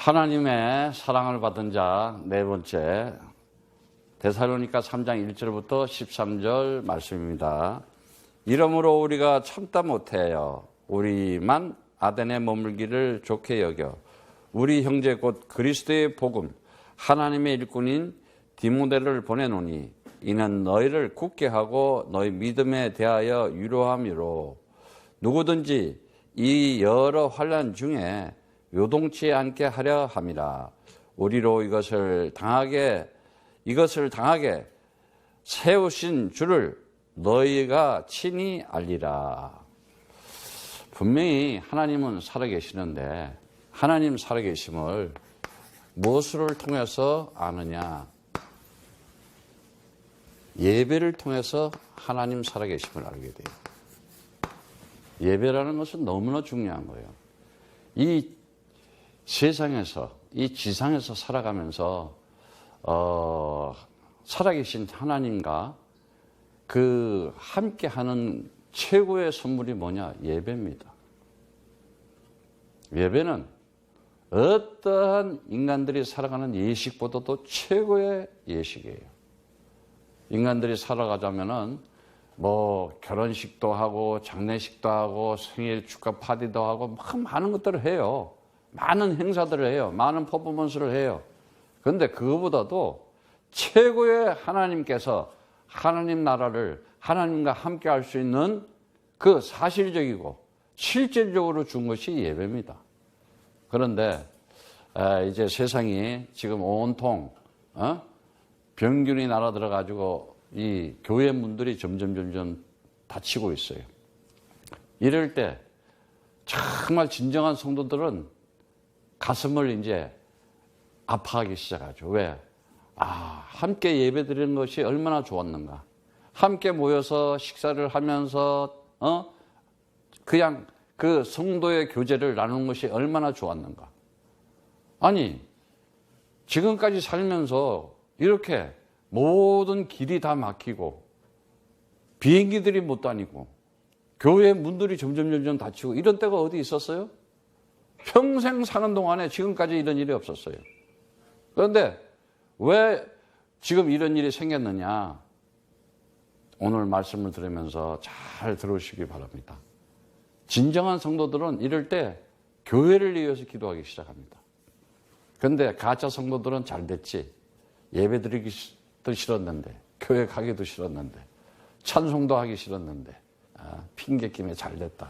하나님의 사랑을 받은 자 네 번째, 데살로니가 3장 1절부터 13절 말씀입니다. 이러므로 우리가 참다 못해요. 우리만 아덴에 머물기를 좋게 여겨 우리 형제 곧 그리스도의 복음 하나님의 일꾼인 디모데를 보내노니 이는 너희를 굳게 하고 너희 믿음에 대하여 위로함이로 누구든지 이 여러 환난 중에 요동치 않게 하려 함이라. 우리로 이것을 당하게 세우신 주를 너희가 친히 알리라. 분명히 하나님은 살아계시는데 하나님 살아계심을 무엇을 통해서 아느냐? 예배를 통해서 하나님 살아계심을 알게 돼요. 예배라는 것은 너무나 중요한 거예요. 이 세상에서, 이 지상에서 살아가면서 살아계신 하나님과 그 함께하는 최고의 선물이 뭐냐? 예배입니다. 예배는 어떠한 인간들이 살아가는 예식보다도 최고의 예식이에요. 인간들이 살아가자면은 뭐 결혼식도 하고 장례식도 하고 생일 축하 파티도 하고 많은 것들을 해요. 많은 행사들을 해요. 많은 퍼포먼스를 해요. 그런데 그거보다도 최고의 하나님께서 하나님 나라를 하나님과 함께 할 수 있는 그 사실적이고 실질적으로 준 것이 예배입니다. 그런데 이제 세상이 지금 온통 병균이 날아들어 가지고 이 교회 문들이 점점 닫히고 있어요. 이럴 때 정말 진정한 성도들은 가슴을 이제 아파하기 시작하죠. 왜? 함께 예배 드리는 것이 얼마나 좋았는가. 함께 모여서 식사를 하면서 그냥 그 성도의 교제를 나누는 것이 얼마나 좋았는가. 아니, 지금까지 살면서 이렇게 모든 길이 다 막히고 비행기들이 못 다니고 교회 문들이 점점 닫히고 이런 때가 어디 있었어요? 평생 사는 동안에 지금까지 이런 일이 없었어요. 그런데 왜 지금 이런 일이 생겼느냐? 오늘 말씀을 들으면서 잘 들으시기 바랍니다. 진정한 성도들은 이럴 때 교회를 위해서 기도하기 시작합니다. 그런데 가짜 성도들은 잘 됐지. 예배 드리기도 싫었는데, 교회 가기도 싫었는데, 찬송도 하기 싫었는데, 핑계김에 잘 됐다.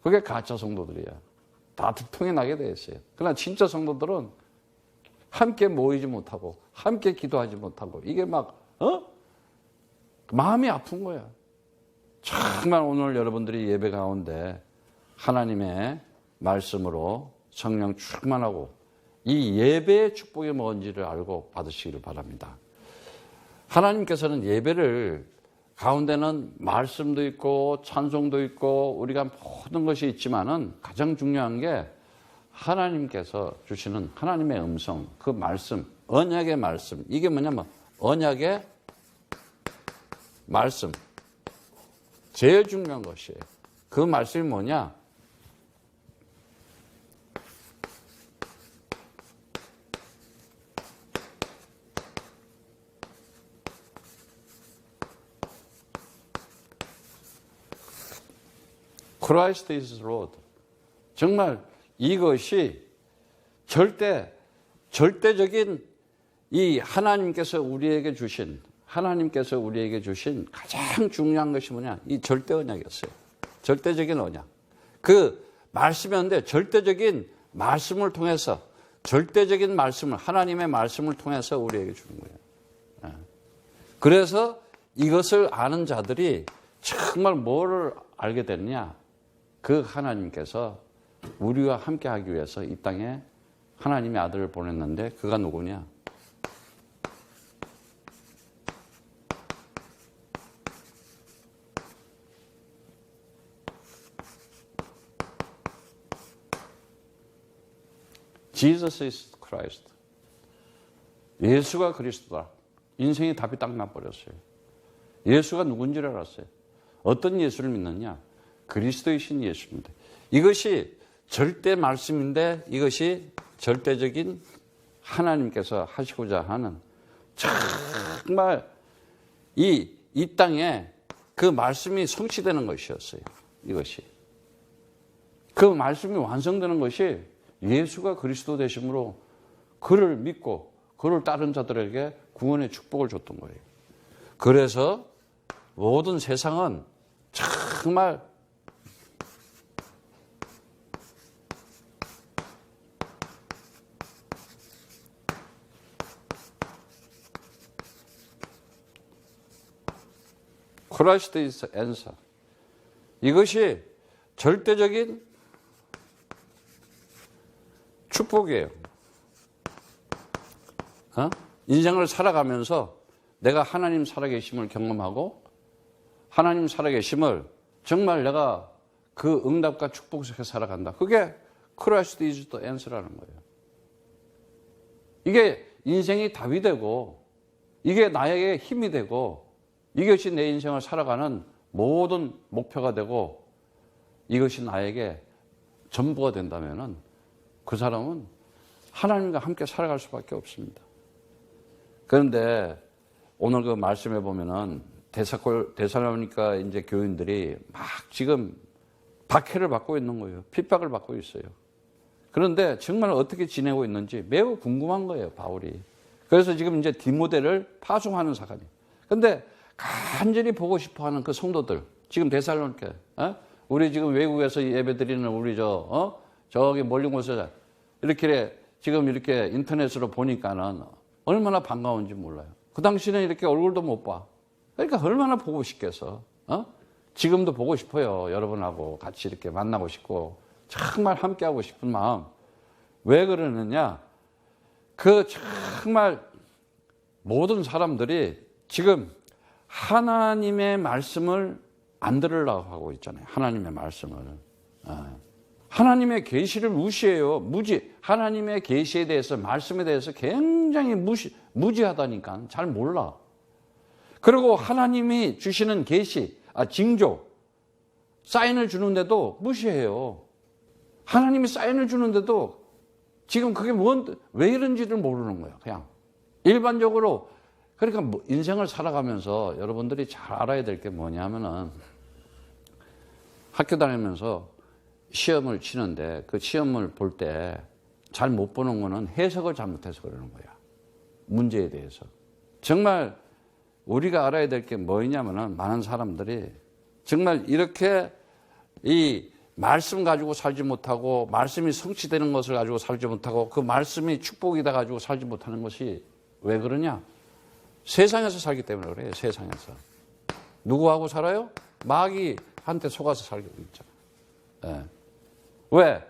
그게 가짜 성도들이야. 다 들통이 나게 돼 있어요. 그러나 진짜 성도들은 함께 모이지 못하고, 함께 기도하지 못하고, 이게 마음이 아픈 거야. 정말 오늘 여러분들이 예배 가운데 하나님의 말씀으로 성령 충만하고 이 예배의 축복이 뭔지를 알고 받으시기를 바랍니다. 하나님께서는 예배를 가운데는 말씀도 있고 찬송도 있고 우리가 모든 것이 있지만은 가장 중요한 게 하나님께서 주시는 하나님의 음성, 그 말씀, 언약의 말씀. 이게 뭐냐면 언약의 말씀. 제일 중요한 것이에요. 그 말씀이 뭐냐? Christ is Lord. 정말 이것이 절대적인 이 하나님께서 우리에게 주신 가장 중요한 것이 뭐냐? 이 절대 언약이었어요. 절대적인 언약. 그 말씀이었는데 절대적인 말씀을 통해서 하나님의 말씀을 통해서 우리에게 주는 거예요. 그래서 이것을 아는 자들이 정말 뭐를 알게 됐냐? 그 하나님께서 우리와 함께 하기 위해서 이 땅에 하나님의 아들을 보냈는데 그가 누구냐? Jesus is Christ. 예수가 그리스도다. 인생의 답이 딱 나버렸어요. 예수가 누군지를 알았어요. 어떤 예수를 믿느냐? 그리스도이신 예수입니다. 이것이 절대 말씀인데 이것이 절대적인 하나님께서 하시고자 하는 정말 이 땅에 그 말씀이 성취되는 것이었어요. 이것이. 그 말씀이 완성되는 것이 예수가 그리스도 되심으로 그를 믿고 그를 따른 자들에게 구원의 축복을 줬던 거예요. 그래서 모든 세상은 정말 Christ is the answer. 이것이 절대적인 축복이에요. 인생을 살아가면서 내가 하나님 살아계심을 경험하고 하나님 살아계심을 정말 내가 그 응답과 축복 속에 살아간다. 그게 Christ is the answer라는 거예요. 이게 인생이 답이 되고 이게 나에게 힘이 되고 이것이 내 인생을 살아가는 모든 목표가 되고 이것이 나에게 전부가 된다면 그 사람은 하나님과 함께 살아갈 수밖에 없습니다. 그런데 오늘 그 말씀해 보면은 데살로니가 이제 교인들이 막 지금 박해를 받고 있는 거예요. 핍박을 받고 있어요. 그런데 정말 어떻게 지내고 있는지 매우 궁금한 거예요, 바울이. 그래서 지금 이제 디모데를 파송하는 사람이에요. 그런데 간절히 보고 싶어 하는 그 성도들, 지금 데살로니가, 우리 지금 외국에서 예배드리는 우리 저기 멀리 곳에서 이렇게 지금 이렇게 인터넷으로 보니까는 얼마나 반가운지 몰라요. 그 당시는 이렇게 얼굴도 못 봐. 그러니까 얼마나 보고 싶겠어. 지금도 보고 싶어요. 여러분하고 같이 이렇게 만나고 싶고 정말 함께하고 싶은 마음. 왜 그러느냐? 그 정말 모든 사람들이 지금 하나님의 말씀을 안 들으려고 하고 있잖아요. 하나님의 말씀을. 하나님의 계시를 무시해요. 하나님의 계시에 대해서, 말씀에 대해서 굉장히 무지하다니까. 잘 몰라. 그리고 하나님이 주시는 계시, 징조, 사인을 주는데도 무시해요. 하나님이 사인을 주는데도 지금 그게 왜 이런지를 모르는 거예요. 그냥 일반적으로. 그러니까 인생을 살아가면서 여러분들이 잘 알아야 될 게 뭐냐면은 학교 다니면서 시험을 치는데 그 시험을 볼 때 잘 못 보는 거는 해석을 잘못해서 그러는 거야. 문제에 대해서. 정말 우리가 알아야 될 게 뭐냐면은 많은 사람들이 정말 이렇게 이 말씀 가지고 살지 못하고 말씀이 성취되는 것을 가지고 살지 못하고 그 말씀이 축복이다 가지고 살지 못하는 것이 왜 그러냐? 세상에서 살기 때문에 그래요. 세상에서. 누구하고 살아요? 마귀한테 속아서 살고 있잖아요. 네. 왜?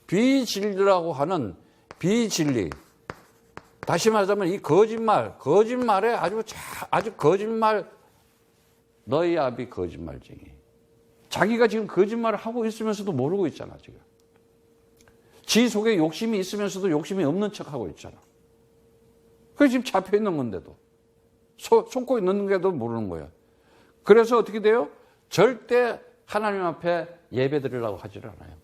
비진리라고 하는 비진리. 다시 말하자면 이 거짓말에 아주 거짓말, 너희 아비 거짓말쟁이. 자기가 지금 거짓말을 하고 있으면서도 모르고 있잖아, 지금. 지 속에 욕심이 있으면서도 욕심이 없는 척 하고 있잖아. 그게 지금 잡혀 있는 건데도. 속고 있는 게도 모르는 거야. 그래서 어떻게 돼요? 절대 하나님 앞에 예배 드리려고 하질 않아요.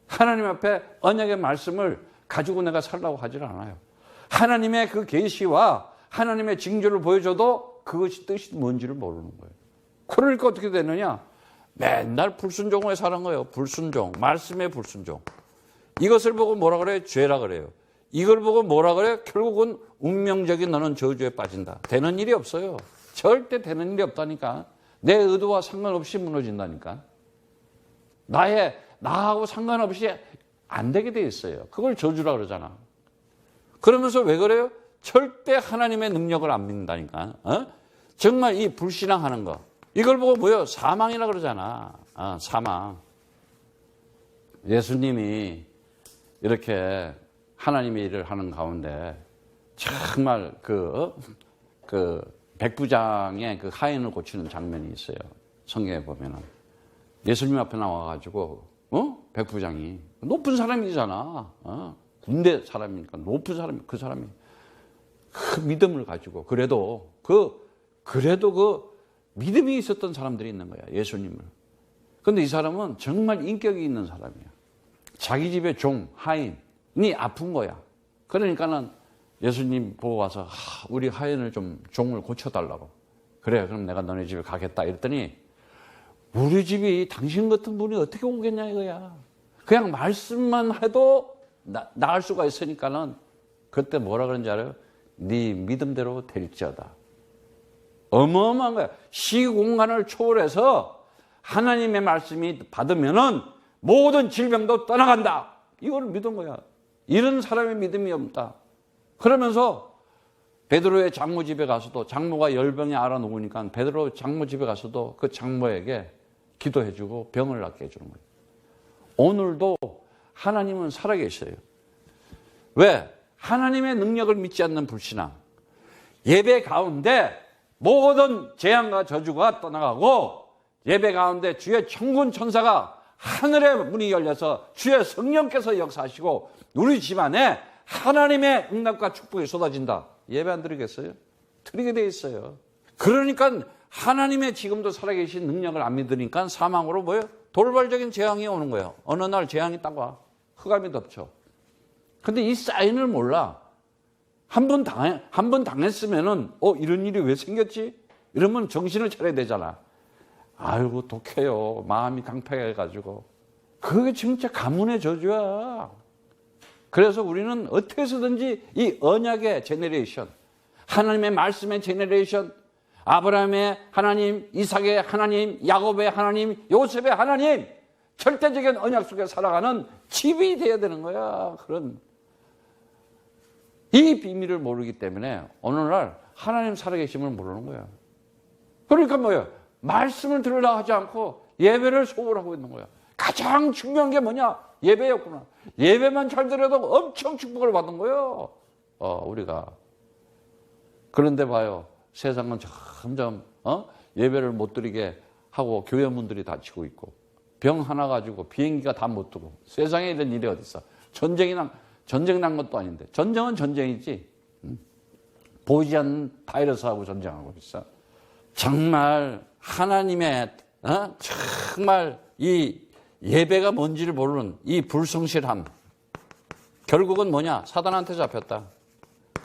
하나님 앞에 언약의 말씀을 가지고 내가 살려고 하질 않아요. 하나님의 그 계시와 하나님의 징조를 보여줘도 그것이 뜻이 뭔지를 모르는 거예요. 그러니까 어떻게 되느냐? 맨날 불순종에 사는 거예요. 불순종. 말씀의 불순종. 이것을 보고 뭐라 그래요? 죄라 그래요. 이걸 보고 뭐라 그래요? 결국은 운명적인 너는 저주에 빠진다. 되는 일이 없어요. 절대 되는 일이 없다니까. 내 의도와 상관없이 무너진다니까. 나하고 상관없이 안 되게 돼 있어요. 그걸 저주라 그러잖아. 그러면서 왜 그래요? 절대 하나님의 능력을 안 믿는다니까. 정말 이 불신앙하는 거. 이걸 보고 뭐예요? 사망이라 그러잖아. 사망. 예수님이 이렇게 하나님의 일을 하는 가운데 정말 그 백부장의 그 하인을 고치는 장면이 있어요. 성경에 보면은. 예수님 앞에 나와가지고, 백부장이. 높은 사람이잖아. 군대 사람이니까 높은 사람이, 그 사람이. 그 믿음을 가지고, 그래도 그 믿음이 있었던 사람들이 있는 거야, 예수님을. 근데 이 사람은 정말 인격이 있는 사람이야. 자기 집의 종, 하인. 아픈 거야. 그러니까는 예수님 보고 와서 우리 하인을 좀 종을 고쳐달라고. 그래, 그럼 내가 너네 집에 가겠다 이랬더니 우리 집이 당신 같은 분이 어떻게 오겠냐 이거야. 그냥 말씀만 해도 나을 수가 있으니까는 그때 뭐라 그런지 알아요? 네 믿음대로 될지어다. 어마어마한 거야. 시공간을 초월해서 하나님의 말씀이 받으면은 모든 질병도 떠나간다. 이걸 믿은 거야. 이런 사람의 믿음이 없다. 그러면서 베드로의 장모 집에 가서도 장모가 열병에 앓아 누우니까 베드로 장모 집에 가서도 그 장모에게 기도해주고 병을 낫게 해주는 거예요. 오늘도 하나님은 살아계셔요. 왜? 하나님의 능력을 믿지 않는 불신앙. 예배 가운데 모든 재앙과 저주가 떠나가고 예배 가운데 주의 천군 천사가 하늘의 문이 열려서 주의 성령께서 역사하시고 우리 집안에 하나님의 응답과 축복이 쏟아진다. 예배 안 드리겠어요? 드리게 돼 있어요. 그러니까 하나님의 지금도 살아계신 능력을 안 믿으니까 사망으로 뭐예요? 돌발적인 재앙이 오는 거예요. 어느 날 재앙이 딱 와. 흑암이 덮쳐. 근데 이 사인을 몰라. 한 번 당했으면은, 이런 일이 왜 생겼지? 이러면 정신을 차려야 되잖아. 아이고, 독해요. 마음이 강팍해가지고. 그게 진짜 가문의 저주야. 그래서 우리는 어떻게 해서든지 이 언약의 제너레이션, 하나님의 말씀의 제너레이션, 아브라함의 하나님, 이삭의 하나님, 야곱의 하나님, 요셉의 하나님, 절대적인 언약 속에 살아가는 집이 되어야 되는 거야. 그런 이 비밀을 모르기 때문에 어느 날 하나님 살아계심을 모르는 거야. 그러니까 뭐예요? 말씀을 들으려 하지 않고 예배를 소홀하고 있는 거야. 가장 중요한 게 뭐냐? 예배였구나. 예배만 잘 드려도 엄청 축복을 받은 거예요. 우리가. 그런데 봐요. 세상은 점점 예배를 못 드리게 하고 교회문들이 다치고 있고 병 하나 가지고 비행기가 다 못 뜨고 세상에 이런 일이 어디 있어. 전쟁 난 것도 아닌데 전쟁은 전쟁이지. 보이지 않는 바이러스하고 전쟁하고 있어. 정말 하나님의 정말 이 예배가 뭔지를 모르는 이 불성실함. 결국은 뭐냐? 사단한테 잡혔다.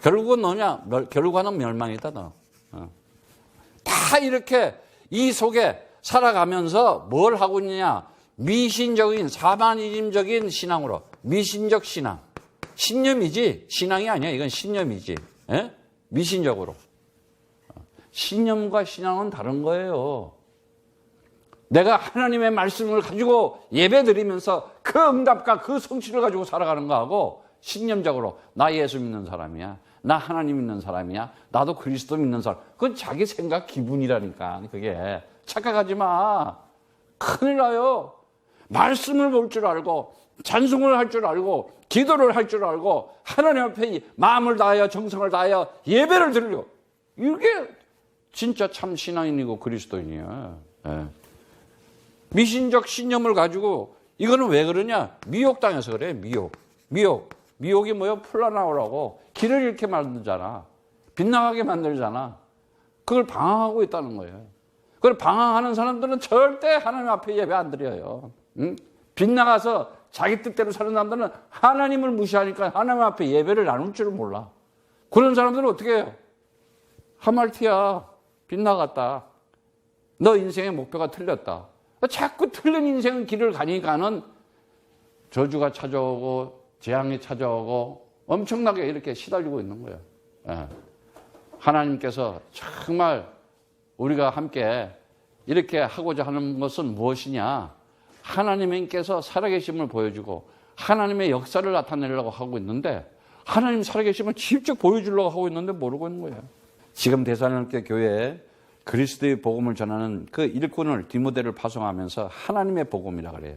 결국은 뭐냐? 결국은 멸망이다. 너. 다 이렇게 이 속에 살아가면서 뭘 하고 있느냐? 미신적인 사마니즘적인 신앙으로. 미신적 신앙. 신념이지 신앙이 아니야. 이건 신념이지. 에? 미신적으로. 신념과 신앙은 다른 거예요. 내가 하나님의 말씀을 가지고 예배 드리면서 그 응답과 그 성취를 가지고 살아가는 거하고 신념적으로 나 예수 믿는 사람이야. 나 하나님 믿는 사람이야. 나도 그리스도 믿는 사람. 그건 자기 생각 기분이라니까. 그게 착각하지 마. 큰일 나요. 말씀을 볼 줄 알고 찬송을 할 줄 알고 기도를 할 줄 알고 하나님 앞에 마음을 다하여 정성을 다하여 예배를 드리려. 이게 진짜 참 신앙인이고 그리스도인이야. 네. 미신적 신념을 가지고 이거는 왜 그러냐? 미혹당해서 그래. 미혹이 뭐야? 풀러나오라고 길을 잃게 만들잖아. 빗나가게 만들잖아. 그걸 방황하고 있다는 거예요. 그걸 방황하는 사람들은 절대 하나님 앞에 예배 안 드려요. 응? 빗나가서 자기 뜻대로 사는 사람들은 하나님을 무시하니까 하나님 앞에 예배를 나눌 줄을 몰라. 그런 사람들은 어떻게 해요? 하말티야. 빗나갔다. 너 인생의 목표가 틀렸다. 자꾸 틀린 인생 길을 가니까는 저주가 찾아오고 재앙이 찾아오고 엄청나게 이렇게 시달리고 있는 거예요. 예. 하나님께서 정말 우리가 함께 이렇게 하고자 하는 것은 무엇이냐? 하나님께서 살아계심을 보여주고 하나님의 역사를 나타내려고 하고 있는데 하나님 살아계심을 직접 보여주려고 하고 있는데 모르고 있는 거예요. 지금 데살로니가 교회에 그리스도의 복음을 전하는 그 일꾼을 디모데를 파송하면서 하나님의 복음이라 그래요.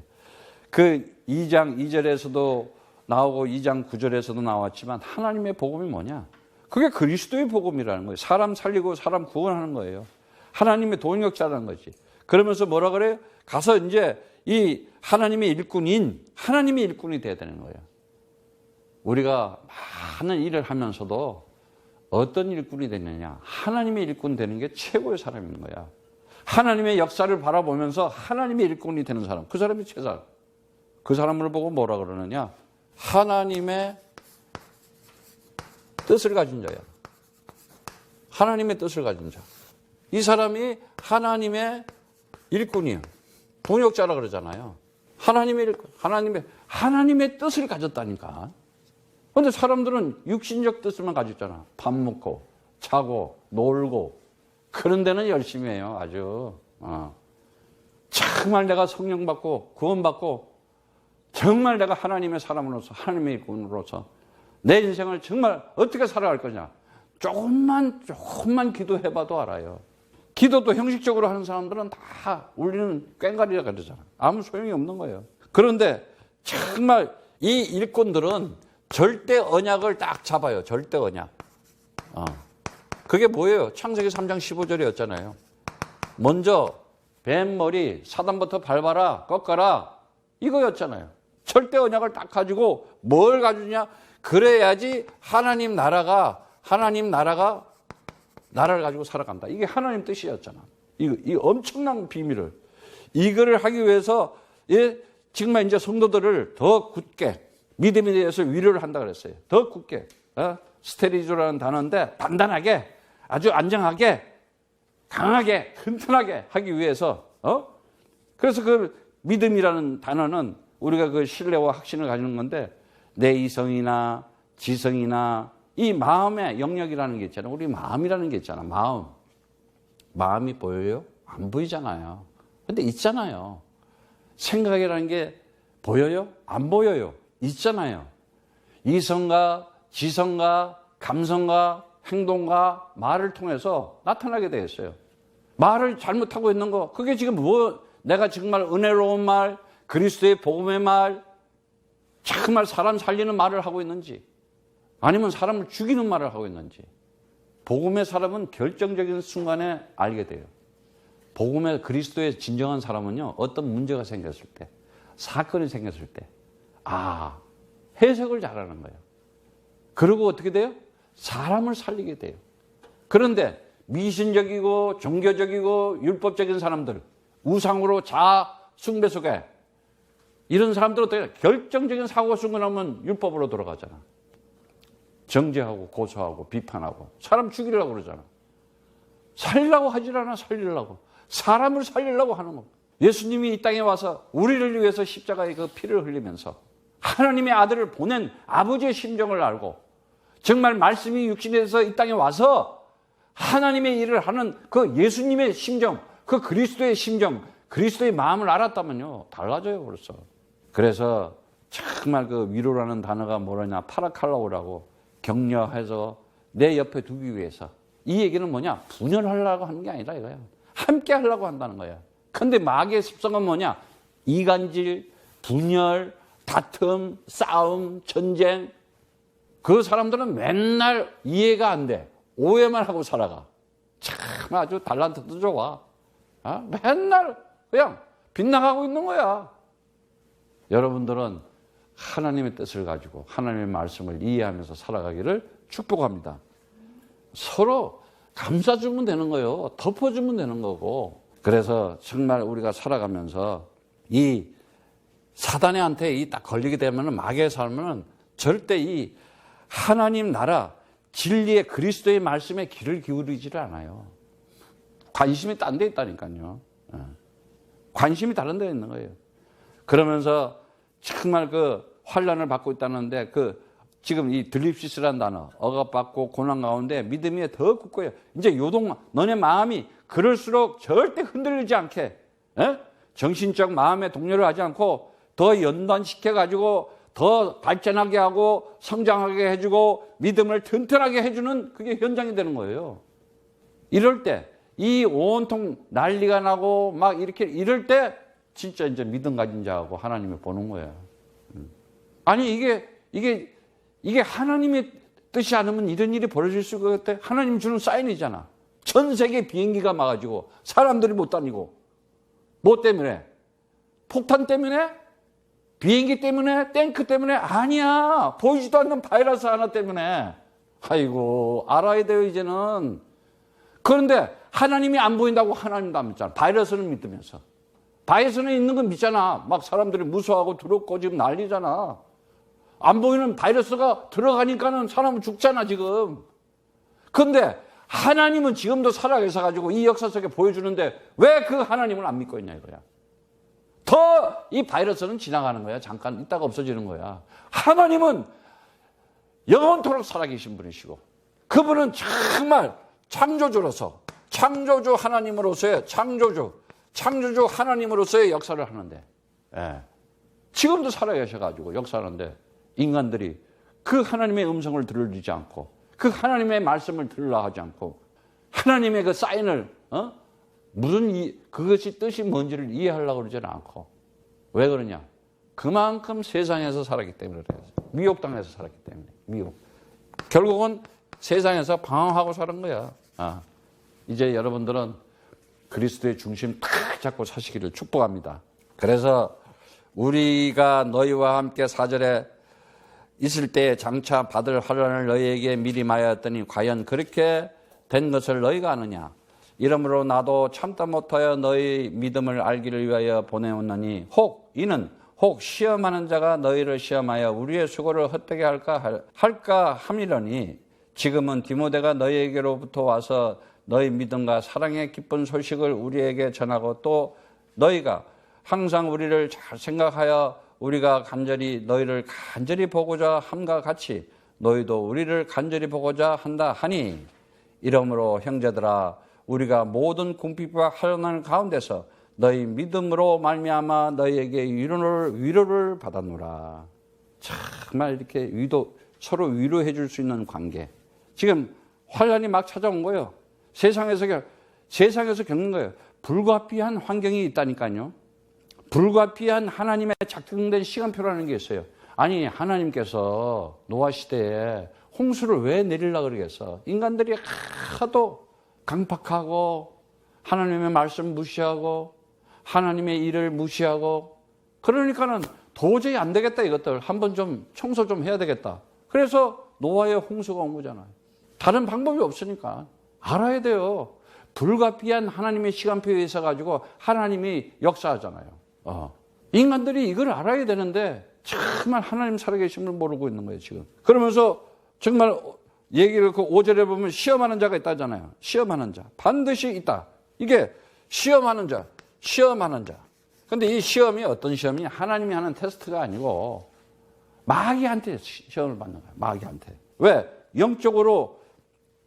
그 2장 2절에서도 나오고 2장 9절에서도 나왔지만 하나님의 복음이 뭐냐? 그게 그리스도의 복음이라는 거예요. 사람 살리고 사람 구원하는 거예요. 하나님의 동역자라는 거지. 그러면서 뭐라 그래요? 가서 이제 이 하나님의 일꾼이 돼야 되는 거예요. 우리가 많은 일을 하면서도 어떤 일꾼이 되느냐? 하나님의 일꾼 되는 게 최고의 사람인 거야. 하나님의 역사를 바라보면서 하나님의 일꾼이 되는 사람, 그 사람이 최상. 그 사람을 보고 뭐라 그러느냐? 하나님의 뜻을 가진 자야. 하나님의 뜻을 가진 자. 이 사람이 하나님의 일꾼이에요. 동역자라 그러잖아요. 하나님의 일꾼, 하나님의 뜻을 가졌다니까. 그런데 사람들은 육신적 뜻만 가졌잖아. 밥 먹고, 자고, 놀고. 그런 데는 열심히 해요, 아주. 정말 내가 성령 받고, 구원받고, 정말 내가 하나님의 사람으로서, 하나님의 일꾼으로서 내 인생을 정말 어떻게 살아갈 거냐. 조금만 기도해봐도 알아요. 기도도 형식적으로 하는 사람들은 다 우리는 꽹과리라 그러잖아. 아무 소용이 없는 거예요. 그런데 정말 이 일꾼들은 절대 언약을 딱 잡아요. 절대 언약. 그게 뭐예요? 창세기 3장 15절이었잖아요. 먼저 뱀머리 사단부터 밟아라, 꺾어라 이거였잖아요. 절대 언약을 딱 가지고 뭘 가지냐? 그래야지 하나님 나라가 나라를 가지고 살아간다. 이게 하나님 뜻이었잖아. 이 엄청난 비밀을. 이거를 하기 위해서, 정말 이제 성도들을 더 굳게, 믿음에 대해서 위로를 한다 그랬어요. 더 굳게. 스테리조라는 단어인데, 단단하게, 아주 안정하게, 강하게, 튼튼하게 하기 위해서, 그래서 그 믿음이라는 단어는 우리가 그 신뢰와 확신을 가지는 건데, 내 이성이나 지성이나 이 마음의 영역이라는 게 있잖아요. 우리 마음이라는 게 있잖아. 마음이 보여요? 안 보이잖아요. 근데 있잖아요. 생각이라는 게 보여요? 안 보여요. 있잖아요. 이성과 지성과 감성과 행동과 말을 통해서 나타나게 되어 있어요. 말을 잘못하고 있는 거, 그게 지금 내가 정말 은혜로운 말, 그리스도의 복음의 말, 정말 사람 살리는 말을 하고 있는지, 아니면 사람을 죽이는 말을 하고 있는지. 복음의 사람은 결정적인 순간에 알게 돼요. 복음의 그리스도의 진정한 사람은요, 어떤 문제가 생겼을 때, 사건이 생겼을 때, 해석을 잘하는 거예요. 그리고 어떻게 돼요? 사람을 살리게 돼요. 그런데 미신적이고 종교적이고 율법적인 사람들, 우상으로 자아 숭배 속에 이런 사람들은 어떻게 결정적인 사고가 순간하면 율법으로 돌아가잖아. 정죄하고 고소하고 비판하고 사람 죽이려고 그러잖아. 살리려고 하질 않아. 살리려고. 사람을 살리려고 하는 거. 예수님이 이 땅에 와서 우리를 위해서 십자가에 그 피를 흘리면서 하나님의 아들을 보낸 아버지의 심정을 알고 정말 말씀이 육신에서 이 땅에 와서 하나님의 일을 하는 그 예수님의 심정, 그 그리스도의 심정, 그리스도의 마음을 알았다면요, 달라져요 벌써. 그래서 정말 그 위로라는 단어가 뭐라냐, 파라칼라오라고 격려해서 내 옆에 두기 위해서. 이 얘기는 뭐냐, 분열하려고 하는 게 아니라 이거야. 함께 하려고 한다는 거야. 근데 마귀의 습성은 뭐냐, 이간질, 분열, 다툼, 싸움, 전쟁. 그 사람들은 맨날 이해가 안 돼. 오해만 하고 살아가. 참 아주 달란트도 좋아. 맨날 그냥 빗나가고 있는 거야. 여러분들은 하나님의 뜻을 가지고 하나님의 말씀을 이해하면서 살아가기를 축복합니다. 서로 감싸주면 되는 거예요. 덮어주면 되는 거고. 그래서 정말 우리가 살아가면서 이 사단한테 이 딱 걸리게 되면, 마귀의 삶은 절대 이 하나님 나라 진리의 그리스도의 말씀에 귀를 기울이지를 않아요. 관심이 딴 데 있다니까요. 관심이 다른 데 있는 거예요. 그러면서 정말 그 환난을 받고 있다는데, 지금 이 들립시스라는 단어, 억압받고 고난 가운데 믿음이 더 굳고요. 이제 너네 마음이 그럴수록 절대 흔들리지 않게, 정신적 마음의 동요를 하지 않고 더 연단시켜가지고 더 발전하게 하고 성장하게 해주고 믿음을 튼튼하게 해주는 그게 현장이 되는 거예요. 이럴 때, 이 온통 난리가 나고 막 이렇게 이럴 때 진짜 이제 믿음 가진 자하고 하나님이 보는 거예요. 아니 이게 하나님의 뜻이 않으면 이런 일이 벌어질 수가 있대. 하나님 주는 사인이잖아. 전 세계 비행기가 막아지고 사람들이 못 다니고. 뭐 때문에? 폭탄 때문에? 비행기 때문에? 탱크 때문에? 아니야. 보이지도 않는 바이러스 하나 때문에. 아이고, 알아야 돼요 이제는. 그런데 하나님이 안 보인다고 하나님도 안 믿잖아. 바이러스는 믿으면서. 바이러스는 있는 건 믿잖아. 막 사람들이 무서워하고 두렵고 지금 난리잖아. 안 보이는 바이러스가 들어가니까는 사람은 죽잖아, 지금. 그런데 하나님은 지금도 살아계셔가지고 이 역사 속에 보여주는데 왜 그 하나님을 안 믿고 있냐, 이거야. 더 이 바이러스는 지나가는 거야. 잠깐 있다가 없어지는 거야. 하나님은 영원토록 살아계신 분이시고, 그분은 정말 창조주로서, 창조주 하나님으로서의 창조주 하나님으로서의 역사를 하는데, 지금도 살아계셔가지고 역사하는데, 인간들이 그 하나님의 음성을 들으지 않고, 그 하나님의 말씀을 들으려 하지 않고, 하나님의 그 사인을, 그것이 뜻이 뭔지를 이해하려고 그러지는 않고. 왜 그러냐? 그만큼 세상에서 살았기 때문에 그래요. 미혹당해서 살았기 때문에. 미혹. 결국은 세상에서 방황하고 사는 거야. 이제 여러분들은 그리스도의 중심 탁 잡고 사시기를 축복합니다. 그래서 우리가 너희와 함께 4절에 있을 때 장차 받을 환난을 너희에게 미리 말하였더니 과연 그렇게 된 것을 너희가 아느냐? 이러므로 나도 참다 못하여 너희 믿음을 알기를 위하여 보내었나니 이는 시험하는 자가 너희를 시험하여 우리의 수고를 헛되게 할까 함이러니 지금은 디모데가 너희에게로부터 와서 너희 믿음과 사랑의 기쁜 소식을 우리에게 전하고 또 너희가 항상 우리를 잘 생각하여 우리가 너희를 간절히 보고자 함과 같이 너희도 우리를 간절히 보고자 한다 하니 이러므로 형제들아 우리가 모든 궁핍과 환난 가운데서 너희 믿음으로 말미암아 너희에게 위로를 받았노라. 정말 이렇게 서로 위로해 줄 수 있는 관계. 지금 환난이 막 찾아온 거예요. 세상에서 겪는 거예요. 불가피한 환경이 있다니까요. 불가피한 하나님의 작정된 시간표라는 게 있어요. 아니 하나님께서 노아 시대에 홍수를 왜 내리려고 그러겠어? 인간들이 하도 강팍하고 하나님의 말씀 무시하고 하나님의 일을 무시하고 그러니까는 도저히 안 되겠다 이것들 한번 좀 청소 좀 해야 되겠다. 그래서 노아의 홍수가 온 거잖아요. 다른 방법이 없으니까 알아야 돼요. 불가피한 하나님의 시간표에 있어 가지고 하나님이 역사하잖아요. 인간들이 이걸 알아야 되는데 정말 하나님 살아계심을 모르고 있는 거예요 지금. 그러면서 정말 얘기를 그 5절에 보면 시험하는 자가 있다잖아요. 시험하는 자 반드시 있다. 이게 시험하는 자. 근데 이 시험이 어떤 시험이냐? 하나님이 하는 테스트가 아니고 마귀한테 시험을 받는 거예요. 마귀한테. 왜? 영적으로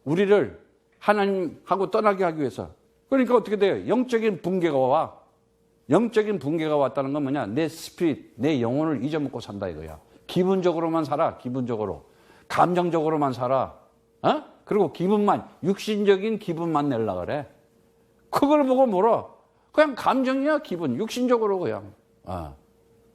우리를 하나님하고 떠나게 하기 위해서. 그러니까 어떻게 돼요? 영적인 붕괴가 왔다는 건 뭐냐? 내 스피릿, 내 영혼을 잊어먹고 산다 이거야. 기분적으로만 살아. 감정적으로만 살아. 그리고 육신적인 기분만 내려고 그래. 그걸 보고 뭐라? 그냥 감정이야, 기분. 육신적으로 그냥.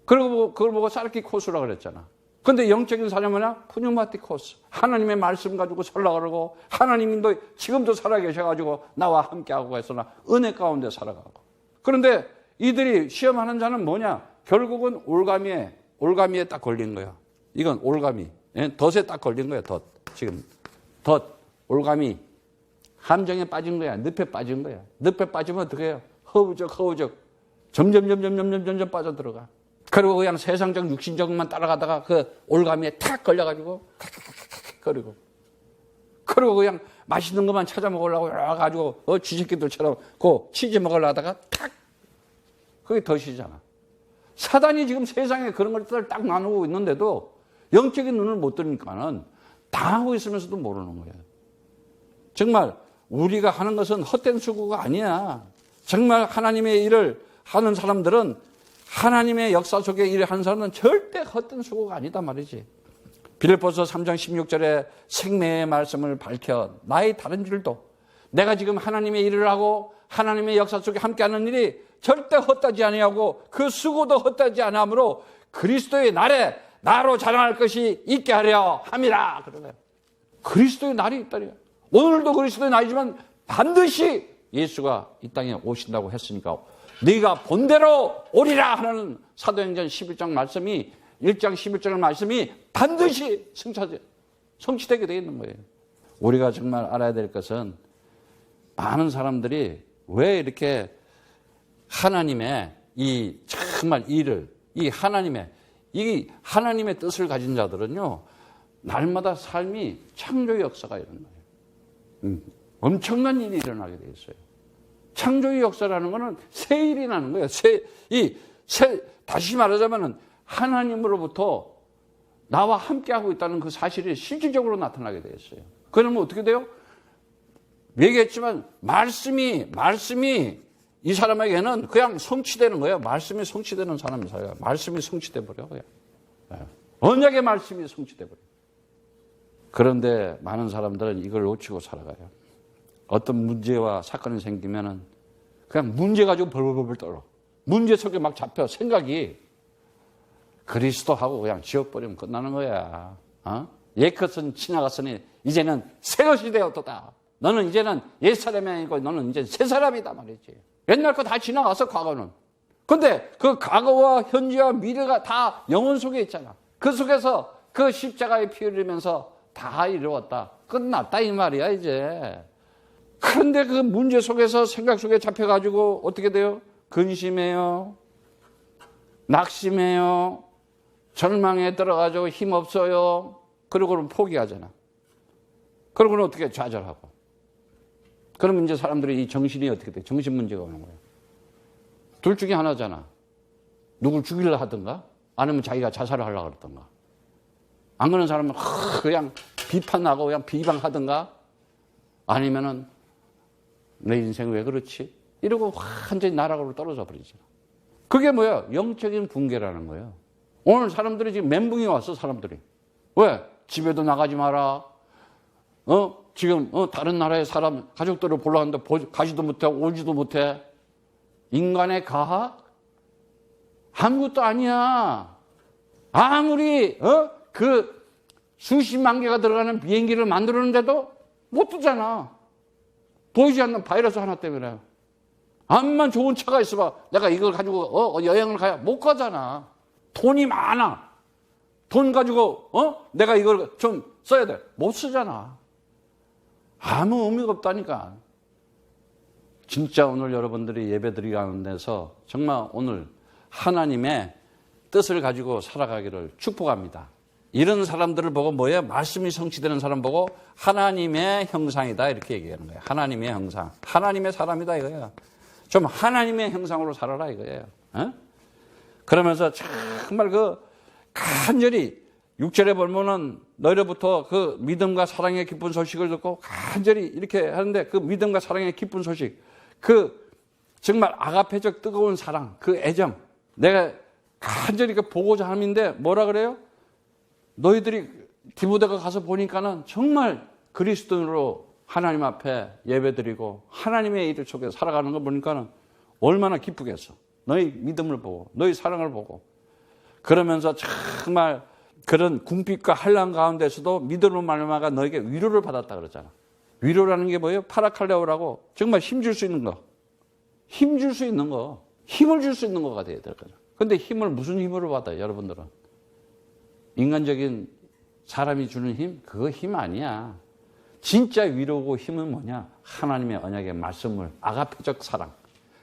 그리고 그걸 보고 사르키코스라 그랬잖아. 근데 영적인 사람은 뭐냐? 푸뉴마티코스. 하나님의 말씀 가지고 살라고 그러고, 하나님도 지금도 살아계셔가지고 나와 함께하고 해서 은혜 가운데 살아가고. 그런데 이들이 시험하는 자는 뭐냐? 결국은 올가미에 딱 걸린 거야. 이건 올가미. 덫에 딱 걸린 거야, 덫. 지금. 올가미. 함정에 빠진 거야. 늪에 빠진 거야. 늪에 빠지면 어떻게 해요? 허우적. 점점 빠져들어가. 그리고 그냥 세상적 육신적만 따라가다가 그 올가미에 탁 걸려가지고 거리고. 그리고 그냥 맛있는 것만 찾아 먹으려고 가지고 쥐새끼들처럼 그 치즈 먹으려고 하다가 탁. 그게 덫이잖아. 사단이 지금 세상에 그런 것들을 딱 나누고 있는데도 영적인 눈을 못 뜨니까는 당하고 있으면서도 모르는 거예요. 정말 우리가 하는 것은 헛된 수고가 아니야. 정말 하나님의 일을 하는 사람들은 하나님의 역사 속에 일을 하는 사람은 절대 헛된 수고가 아니다 말이지. 빌립보서 3장 16절에 생명의 말씀을 밝혀 나의 다른 일도 내가 지금 하나님의 일을 하고 하나님의 역사 속에 함께하는 일이 절대 헛되지 아니하고 그 수고도 헛되지 아니하므로 그리스도의 날에 나로 자랑할 것이 있게 하려 함이라. 그러네요. 그리스도의 날이 있다니요. 오늘도 그리스도의 날이지만 반드시 예수가 이 땅에 오신다고 했으니까 네가 본대로 오리라 하는 사도행전 11장 말씀이 1장 11절 말씀이 반드시 성취되게 되어 있는 거예요. 우리가 정말 알아야 될 것은 많은 사람들이 왜 이렇게 하나님의 이 정말 일을 이 하나님의 이 하나님의 뜻을 가진 자들은요, 날마다 삶이 창조의 역사가 일어나요. 엄청난 일이 일어나게 돼 있어요. 창조의 역사라는 것은 새 일이 나는 거예요. 다시 말하자면 하나님으로부터 나와 함께하고 있다는 그 사실이 실질적으로 나타나게 돼 있어요. 그러면 어떻게 돼요? 얘기했지만 말씀이 이 사람에게는 그냥 성취되는 거예요. 말씀이 성취되는 사람이 살아요. 말씀이 성취돼 버려 그냥. 언약의 말씀이 성취돼 버려. 그런데 많은 사람들은 이걸 놓치고 살아가요. 어떤 문제와 사건이 생기면은 그냥 문제 가지고 벌벌벌 떨어. 문제 속에 막 잡혀 생각이 그리스도하고 그냥 지워버리면 끝나는 거야. 옛것은 지나갔으니 이제는 새 것이 되었도다. 너는 이제는 옛사람이 아니고 너는 이제 새 사람이다 말이지. 옛날 거 다 지나갔어, 과거는. 근데 그 과거와 현재와 미래가 다 영혼 속에 있잖아. 그 속에서 그 십자가에 피 흘리면서 다 이루었다. 끝났다 이 말이야 이제. 그런데 그 문제 속에서 생각 속에 잡혀가지고 어떻게 돼요? 근심해요. 낙심해요. 절망에 들어가지고 힘없어요. 그러고는 포기하잖아. 그러고는 어떻게 좌절하고. 그러면 이제 사람들이 이 정신이 어떻게 돼? 정신 문제가 오는 거예요. 둘 중에 하나잖아. 누굴 죽이려 하든가 아니면 자기가 자살을 하려고 그러든가. 안 그런 사람은 그냥 비판하고 그냥 비방하든가 아니면은 내 인생 왜 그렇지? 이러고 완전히 나락으로 떨어져 버리잖아. 그게 뭐야? 영적인 붕괴라는 거예요. 오늘 사람들이 지금 멘붕이 왔어, 사람들이. 왜? 집에도 나가지 마라. 지금 다른 나라의 사람 가족들을 보러 하는데 가지도 못해, 오지도 못해. 인간의 가학? 아무것도 아니야. 아무리 그 수십만 개가 들어가는 비행기를 만들었는데도 못 뜨잖아. 보이지 않는 바이러스 하나 때문에. 암만 좋은 차가 있어봐. 내가 이걸 가지고 여행을 가야 못 가잖아. 돈이 많아. 돈 가지고 내가 이걸 좀 써야 돼. 못 쓰잖아. 아무 의미가 없다니까. 진짜 오늘 여러분들이 예배드리기 하는 데서 정말 오늘 하나님의 뜻을 가지고 살아가기를 축복합니다. 이런 사람들을 보고 뭐예요? 말씀이 성취되는 사람 보고 하나님의 형상이다 이렇게 얘기하는 거예요. 하나님의 형상. 하나님의 사람이다 이거예요. 좀 하나님의 형상으로 살아라 이거예요. 그러면서 정말 간절히 6절에 보면은 너희로부터 그 믿음과 사랑의 기쁜 소식을 듣고 간절히 이렇게 하는데 그 믿음과 사랑의 기쁜 소식, 그 정말 아가페적 뜨거운 사랑, 그 애정, 내가 간절히 보고자 함인데 뭐라 그래요? 너희들이 디모데가 가서 보니까는 정말 그리스도인으로 하나님 앞에 예배드리고 하나님의 일 속에 살아가는 거 보니까는 얼마나 기쁘겠어. 너희 믿음을 보고 너희 사랑을 보고 그러면서 정말 그런 궁핍과 환난 가운데서도 믿음으로 말미암아 너에게 위로를 받았다 그러잖아. 위로라는 게 뭐예요? 파라칼레오라고 정말 힘줄 수 있는 거. 힘줄 수 있는 거. 힘을 줄 수 있는 거가 돼야 될 거죠. 근데 힘을 무슨 힘으로 받아요, 여러분들은? 인간적인 사람이 주는 힘? 그거 힘 아니야. 진짜 위로고 힘은 뭐냐? 하나님의 언약의 말씀을, 아가페적 사랑.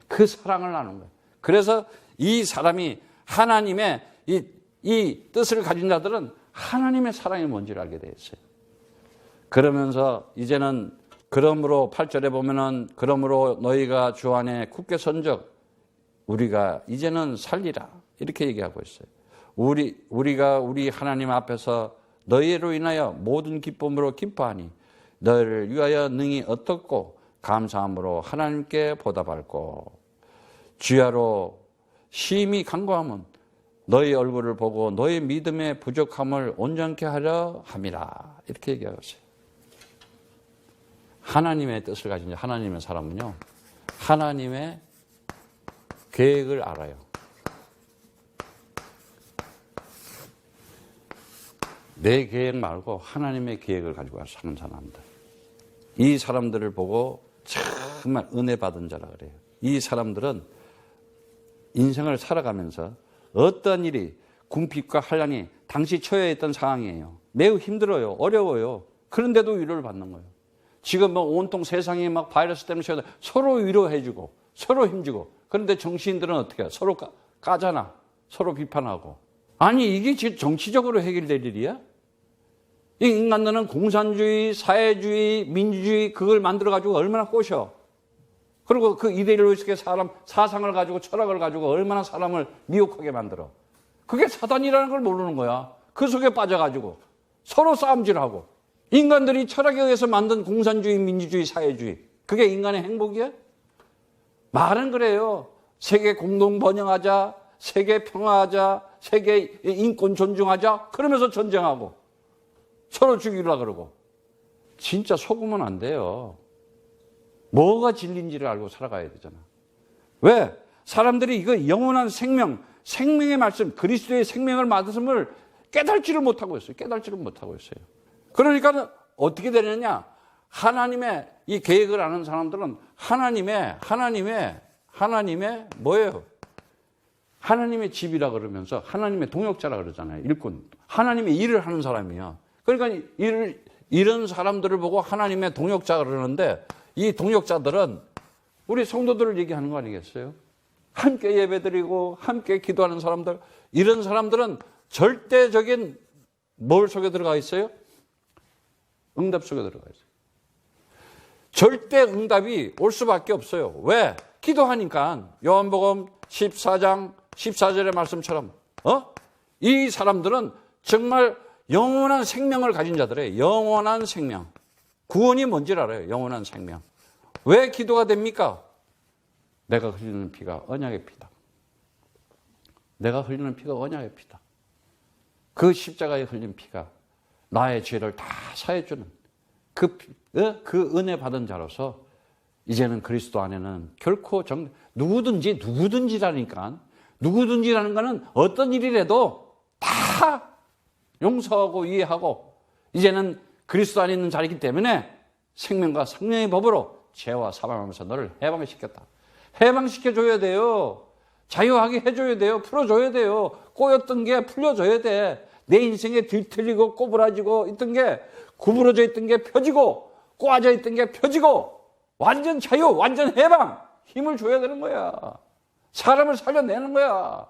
그 사랑을 나누는 거예요. 그래서 이 사람이 하나님의 이 뜻을 가진 자들은 하나님의 사랑이 뭔지를 알게 되어 있어요. 그러면서 이제는 그러므로 8절에 보면은 그러므로 너희가 주 안에 굳게 선적 우리가 이제는 살리라 이렇게 얘기하고 있어요. 우리가 우리 하나님 앞에서 너희로 인하여 모든 기쁨으로 기뻐하니 너희를 위하여 능히 어떻고 감사함으로 하나님께 보답할고 주야로 심히 간구하면 너희 얼굴을 보고 너희 믿음의 부족함을 온전케 하려 함이라 이렇게 얘기하고 있어요. 하나님의 뜻을 가진 하나님의 사람은요, 하나님의 계획을 알아요. 내 계획 말고 하나님의 계획을 가지고 사는 사람들. 이 사람들을 보고 정말 은혜 받은 자라 그래요. 이 사람들은 인생을 살아가면서 어떤 일이 궁핍과 환난이 당시 처해 있던 상황이에요. 매우 힘들어요. 어려워요. 그런데도 위로를 받는 거예요. 지금 온통 세상이 막 바이러스 때문에 서로 위로해주고 서로 힘주고 그런데 정치인들은 어떻게 해요? 서로 까잖아. 서로 비판하고 아니 이게 지금 정치적으로 해결될 일이야? 이 인간들은 공산주의, 사회주의, 민주주의 그걸 만들어가지고 얼마나 꼬셔. 그리고 그 이데올로기의 사상을 가지고 철학을 가지고 얼마나 사람을 미혹하게 만들어. 그게 사단이라는 걸 모르는 거야. 그 속에 빠져가지고 서로 싸움질하고. 인간들이 철학에 의해서 만든 공산주의, 민주주의, 사회주의 그게 인간의 행복이야? 말은 그래요. 세계 공동 번영하자, 세계 평화하자, 세계 인권 존중하자 그러면서 전쟁하고 서로 죽이려고 그러고. 진짜 속으면 안 돼요. 뭐가 진리인지를 알고 살아가야 되잖아. 왜? 사람들이 이거 영원한 생명, 생명의 말씀, 그리스도의 생명을 받았음을 깨달지를 못하고 있어요. 깨달지를 못하고 있어요. 그러니까 어떻게 되느냐? 하나님의 이 계획을 아는 사람들은 하나님의 뭐예요? 하나님의 집이라 그러면서 하나님의 동역자라 그러잖아요. 일꾼. 하나님의 일을 하는 사람이야. 그러니까 이런 사람들을 보고 하나님의 동역자 그러는데 이 동역자들은 우리 성도들을 얘기하는 거 아니겠어요? 함께 예배드리고 함께 기도하는 사람들, 이런 사람들은 절대적인 뭘 속에 들어가 있어요? 응답 속에 들어가 있어요. 절대 응답이 올 수밖에 없어요. 왜? 기도하니까. 요한복음 14장 14절의 말씀처럼 이 사람들은 정말 영원한 생명을 가진 자들이에요. 영원한 생명. 구원이 뭔지를 알아요. 영원한 생명. 왜 기도가 됩니까? 내가 흘리는 피가 언약의 피다. 내가 흘리는 피가 언약의 피다. 그 십자가에 흘린 피가 나의 죄를 다 사해주는 그 은혜 받은 자로서 이제는 그리스도 안에는 결코 누구든지라니까. 누구든지라는 거는 어떤 일이라도 다 용서하고 이해하고 이제는 그리스도 안에 있는 자이기 때문에 생명과 성령의 법으로 죄와 사망하면서 너를 해방시켰다. 해방시켜줘야 돼요. 자유하게 해줘야 돼요. 풀어줘야 돼요. 꼬였던 게 풀려줘야 돼. 내 인생에 뒤틀리고 꼬부라지고 있던 게 구부러져 있던 게 펴지고 꼬아져 있던 게 펴지고 완전 자유, 완전 해방. 힘을 줘야 되는 거야. 사람을 살려내는 거야.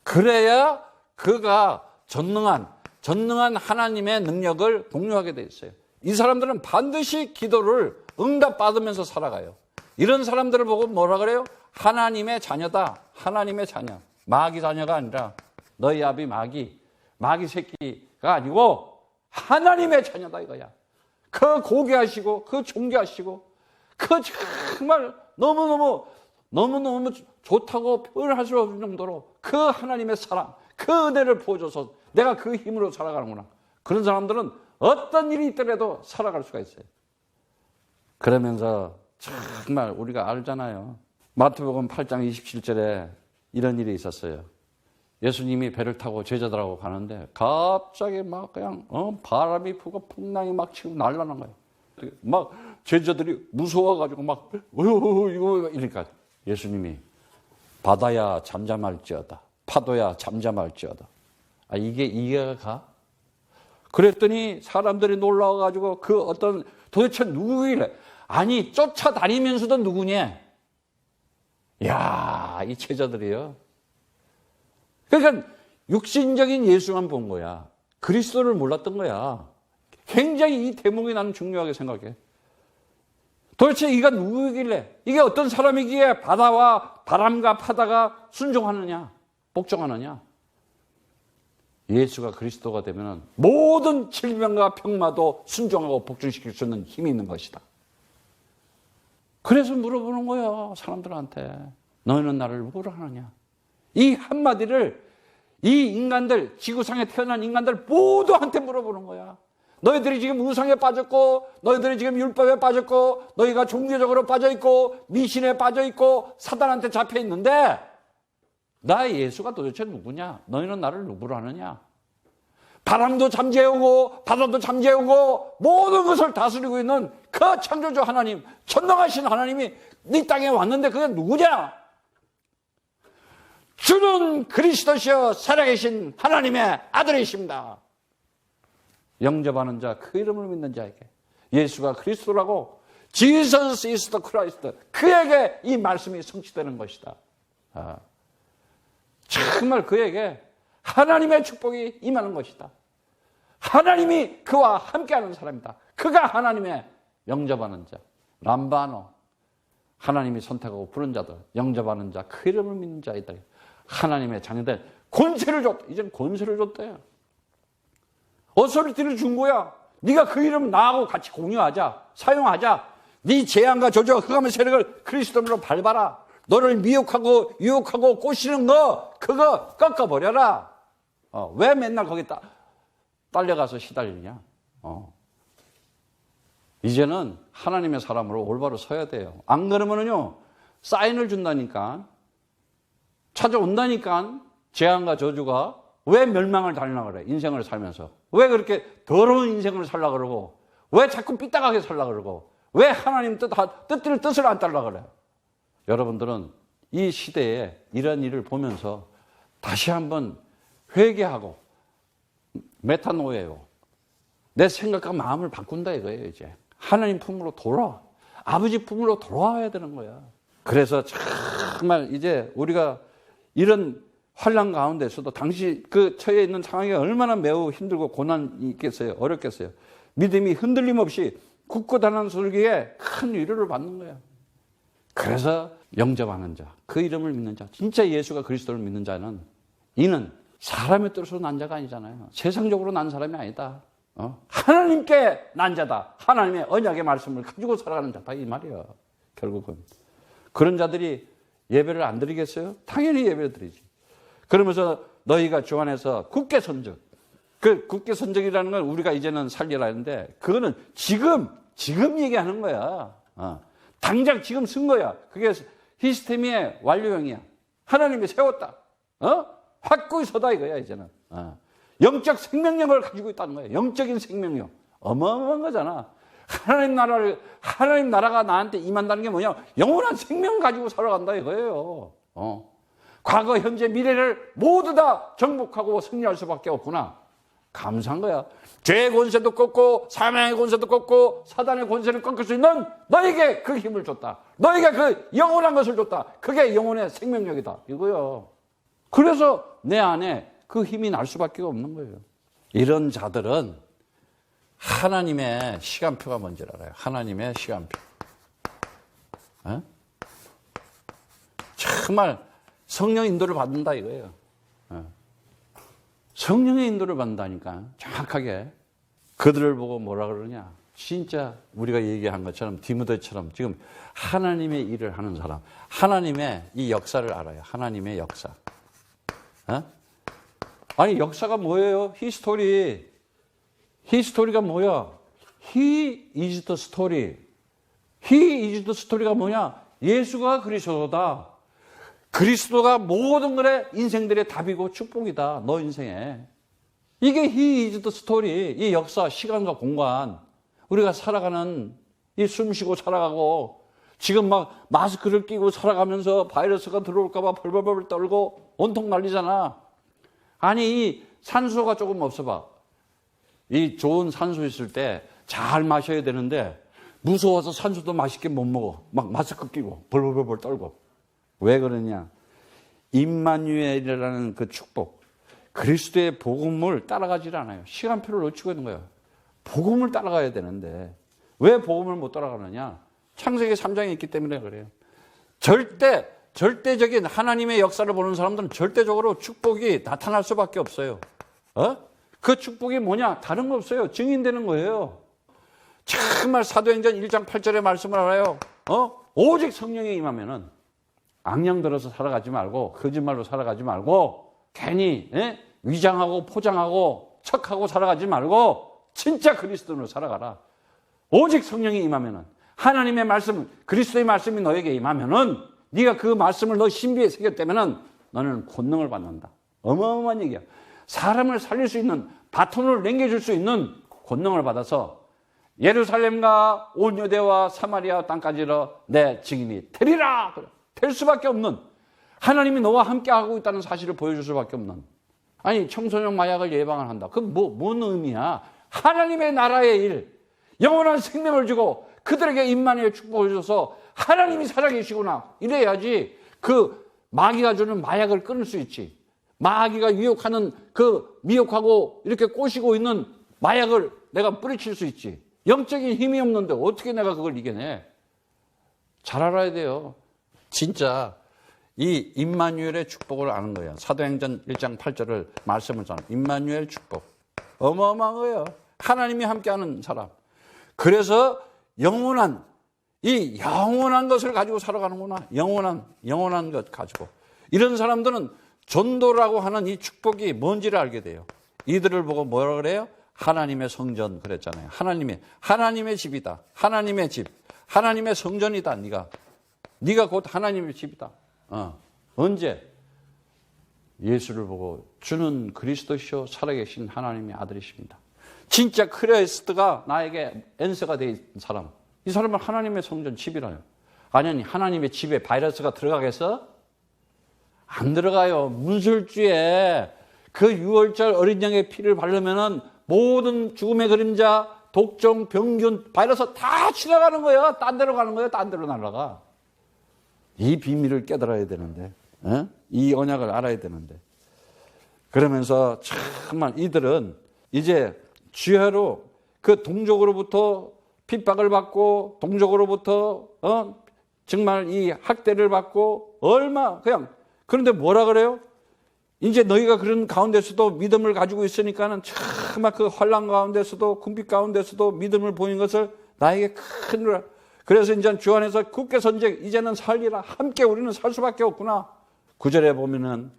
그래야 그가 전능한 하나님의 능력을 공유하게 돼 있어요. 이 사람들은 반드시 기도를 응답받으면서 살아가요. 이런 사람들을 보고 뭐라 그래요? 하나님의 자녀다. 하나님의 자녀. 마귀 자녀가 아니라 너희 아비 마귀 새끼가 아니고 하나님의 자녀다 이거야. 그 고귀하시고 그 존귀하시고 그 정말 너무너무 좋다고 표현할 수 없는 정도로 그 하나님의 사랑, 그 은혜를 부어줘서 내가 그 힘으로 살아가는구나. 그런 사람들은 어떤 일이 있더라도 살아갈 수가 있어요. 그러면서 정말 우리가 알잖아요. 마태복음 8장 27절에 이런 일이 있었어요. 예수님이 배를 타고 제자들하고 가는데 갑자기 막 그냥 바람이 불고 풍랑이 막 치고 날라는 거예요. 막 제자들이 무서워가지고 막 이거 이러니까 예수님이 바다야 잠잠할지어다. 파도야 잠잠할지어다. 아 이게 이해가 가? 그랬더니 사람들이 놀라워가지고 그 어떤 도대체 누구길래 아니 쫓아다니면서도 누구냐? 야, 이 제자들이요. 그러니까 육신적인 예수만 본 거야. 그리스도를 몰랐던 거야. 굉장히 이 대목이 나는 중요하게 생각해. 도대체 이가 누구이길래 이게 어떤 사람이기에 바다와 바람과 파다가 순종하느냐 복종하느냐. 예수가 그리스도가 되면 모든 질병과 병마도 순종하고 복종시킬 수 있는 힘이 있는 것이다. 그래서 물어보는 거야 사람들한테. 너희는 나를 누구로 하느냐. 이 한마디를 이 인간들 지구상에 태어난 인간들 모두한테 물어보는 거야. 너희들이 지금 우상에 빠졌고 너희들이 지금 율법에 빠졌고 너희가 종교적으로 빠져있고 미신에 빠져있고 사단한테 잡혀있는데 나의 예수가 도대체 누구냐? 너희는 나를 누구로 하느냐? 바람도 잠재우고 바다도 잠재우고 모든 것을 다스리고 있는 그 창조주 하나님, 전능하신 하나님이 네 땅에 왔는데 그게 누구냐? 주는 그리스도시여 살아계신 하나님의 아들이십니다. 영접하는 자, 그 이름을 믿는 자에게 예수가 그리스도라고 Jesus is the Christ. 그에게 이 말씀이 성취되는 것이다. 정말 그에게 하나님의 축복이 임하는 것이다. 하나님이 그와 함께하는 사람이다. 그가 하나님의 영접하는 자, 람바노. 하나님이 선택하고 부른 자들, 영접하는 자, 그 이름을 믿는 자이다. 하나님의 자녀들 권세를 줬다. 이젠 권세를 줬대요. 어서리티를 준 거야. 네가 그 이름 나하고 같이 공유하자, 사용하자. 네 재앙과 저주와 흑암의 세력을 그리스도로 밟아라. 너를 미혹하고 유혹하고 꼬시는 거 그거 꺾어버려라. 왜 맨날 거기 딸려가서 시달리냐. 이제는 하나님의 사람으로 올바로 서야 돼요. 안 그러면은요 사인을 준다니까, 찾아온다니까. 재앙과 저주가 왜 멸망을 달려고 그래. 인생을 살면서 왜 그렇게 더러운 인생을 살려고 그러고, 왜 자꾸 삐딱하게 살려고 그러고, 왜 하나님 뜻을 안 따르려고 그래. 여러분들은 이 시대에 이런 일을 보면서 다시 한번 회개하고 메타노예요. 내 생각과 마음을 바꾼다 이거예요. 이제 하나님 품으로 돌아와, 아버지 품으로 돌아와야 되는 거야. 그래서 정말 이제 우리가 이런 환난 가운데서도 당시 그 처해 있는 상황이 얼마나 매우 힘들고 고난이 있겠어요. 어렵겠어요. 믿음이 흔들림 없이 굳건한 설교에 큰 위로를 받는 거야. 그래서 영접하는 자, 그 이름을 믿는 자, 진짜 예수가 그리스도를 믿는 자는, 이는 사람의 뜻으로 난 자가 아니잖아요. 세상적으로 난 사람이 아니다. 하나님께 난 자다. 하나님의 언약의 말씀을 가지고 살아가는 자다 이 말이에요. 결국은 그런 자들이 예배를 안 드리겠어요? 당연히 예배를 드리지. 그러면서 너희가 주 안에서 굳게 선적. 그 굳게 선적이라는 건 우리가 이제는 살리라 하는데, 그거는 지금 얘기하는 거야. 당장 지금 쓴 거야. 그게 히스테미의 완료형이야. 하나님이 세웠다. 확고히 서다 이거야 이제는. 영적 생명력을 가지고 있다는 거예요. 영적인 생명력. 어마어마한 거잖아. 하나님 나라가 나한테 임한다는 게 뭐냐? 영원한 생명 가지고 살아간다 이거예요. 과거, 현재, 미래를 모두 다 정복하고 승리할 수밖에 없구나. 감사한 거야. 죄의 권세도 꺾고 사망의 권세도 꺾고 사단의 권세를 꺾을 수 있는 너에게 그 힘을 줬다. 너에게 그 영원한 것을 줬다. 그게 영혼의 생명력이다 이거요. 그래서 내 안에 그 힘이 날 수밖에 없는 거예요. 이런 자들은 하나님의 시간표가 뭔지 알아요. 하나님의 시간표. 정말 성령 인도를 받는다 이거예요. 성령의 인도를 받는다니까. 정확하게. 그들을 보고 뭐라 그러냐. 진짜 우리가 얘기한 것처럼 디모데처럼 지금 하나님의 일을 하는 사람, 하나님의 이 역사를 알아요. 하나님의 역사. 아니 역사가 뭐예요? 히스토리가 뭐야? He is the story. He is the story가 뭐냐? 예수가 그리스도다. 그리스도가 모든 것의 인생들의 답이고 축복이다. 너 인생에. 이게 He is the story. 이 역사, 시간과 공간. 우리가 살아가는 이 숨쉬고 살아가고 지금 막 마스크를 끼고 살아가면서 바이러스가 들어올까 봐 벌벌벌 떨고 온통 난리잖아. 아니 이 산소가 조금 없어봐. 이 좋은 산소 있을 때 잘 마셔야 되는데 무서워서 산소도 맛있게 못 먹어. 막 마스크 끼고 벌벌벌 떨고. 왜 그러냐? 임마누엘이라는 그 축복, 그리스도의 복음을 따라가질 않아요. 시간표를 놓치고 있는 거예요. 복음을 따라가야 되는데 왜 복음을 못 따라가느냐? 창세기 3장에 있기 때문에 그래요. 절대적인 하나님의 역사를 보는 사람들은 절대적으로 축복이 나타날 수밖에 없어요. 그 축복이 뭐냐? 다른 거 없어요. 증인되는 거예요. 정말 사도행전 1장 8절의 말씀을 알아요. 오직 성령이 임하면은 악령 들어서 살아가지 말고 거짓말로 살아가지 말고 괜히 위장하고 포장하고 척하고 살아가지 말고 진짜 그리스도로 살아가라. 오직 성령이 임하면은 하나님의 말씀, 그리스도의 말씀이 너에게 임하면은 네가 그 말씀을 너 신비에 새겼다면은 너는 권능을 받는다. 어마어마한 얘기야. 사람을 살릴 수 있는, 바톤을 넘겨줄 수 있는 권능을 받아서 예루살렘과 온 유대와 사마리아 땅까지로 내 증인이 되리라. 될 수밖에 없는, 하나님이 너와 함께하고 있다는 사실을 보여줄 수밖에 없는. 아니 청소년 마약을 예방을 한다. 그건 뭔 의미야? 하나님의 나라의 일, 영원한 생명을 주고 그들에게 임마누엘 축복을 줘서 하나님이 살아계시구나 이래야지 그 마귀가 주는 마약을 끊을 수 있지. 마귀가 유혹하는 그 미혹하고 이렇게 꼬시고 있는 마약을 내가 뿌리칠 수 있지. 영적인 힘이 없는데 어떻게 내가 그걸 이겨내? 잘 알아야 돼요. 진짜 이 임마누엘의 축복을 아는 거야. 사도행전 1장 8절을 말씀을 잖아. 임마누엘 축복. 어마어마한 거예요. 하나님이 함께하는 사람. 그래서 영원한 것을 가지고 살아가는구나. 영원한 것 가지고. 이런 사람들은 전도라고 하는 이 축복이 뭔지를 알게 돼요. 이들을 보고 뭐라 그래요? 하나님의 성전 그랬잖아요. 하나님의 집이다. 하나님의 집. 하나님의 성전이다. 네가 곧 하나님의 집이다. 언제? 예수를 보고 주는 그리스도시요 살아계신 하나님의 아들이십니다. 진짜 크리스트가 나에게 엔서가 된 사람. 이 사람은 하나님의 성전 집이라요. 아니 하나님의 집에 바이러스가 들어가겠어? 안 들어가요. 문술주에 그 6월절 어린 양의 피를 바르면은 모든 죽음의 그림자, 독종, 병균, 바이러스 다 지나가는 거야. 딴 데로 가는 거야. 딴 데로 날아가. 이 비밀을 깨달아야 되는데, 이 언약을 알아야 되는데. 그러면서 정말 이들은 이제 주야로 그 동족으로부터 핍박을 받고 동족으로부터 정말 이 학대를 받고 그런데 뭐라 그래요? 이제 너희가 그런 가운데서도 믿음을 가지고 있으니까는 정말 그 환난 가운데서도 궁핍 가운데서도 믿음을 보인 것을 나에게 큰 그래서 이제 주 안에서 굳게 선제 이제는 살리라. 함께 우리는 살 수밖에 없구나. 9절에 보면은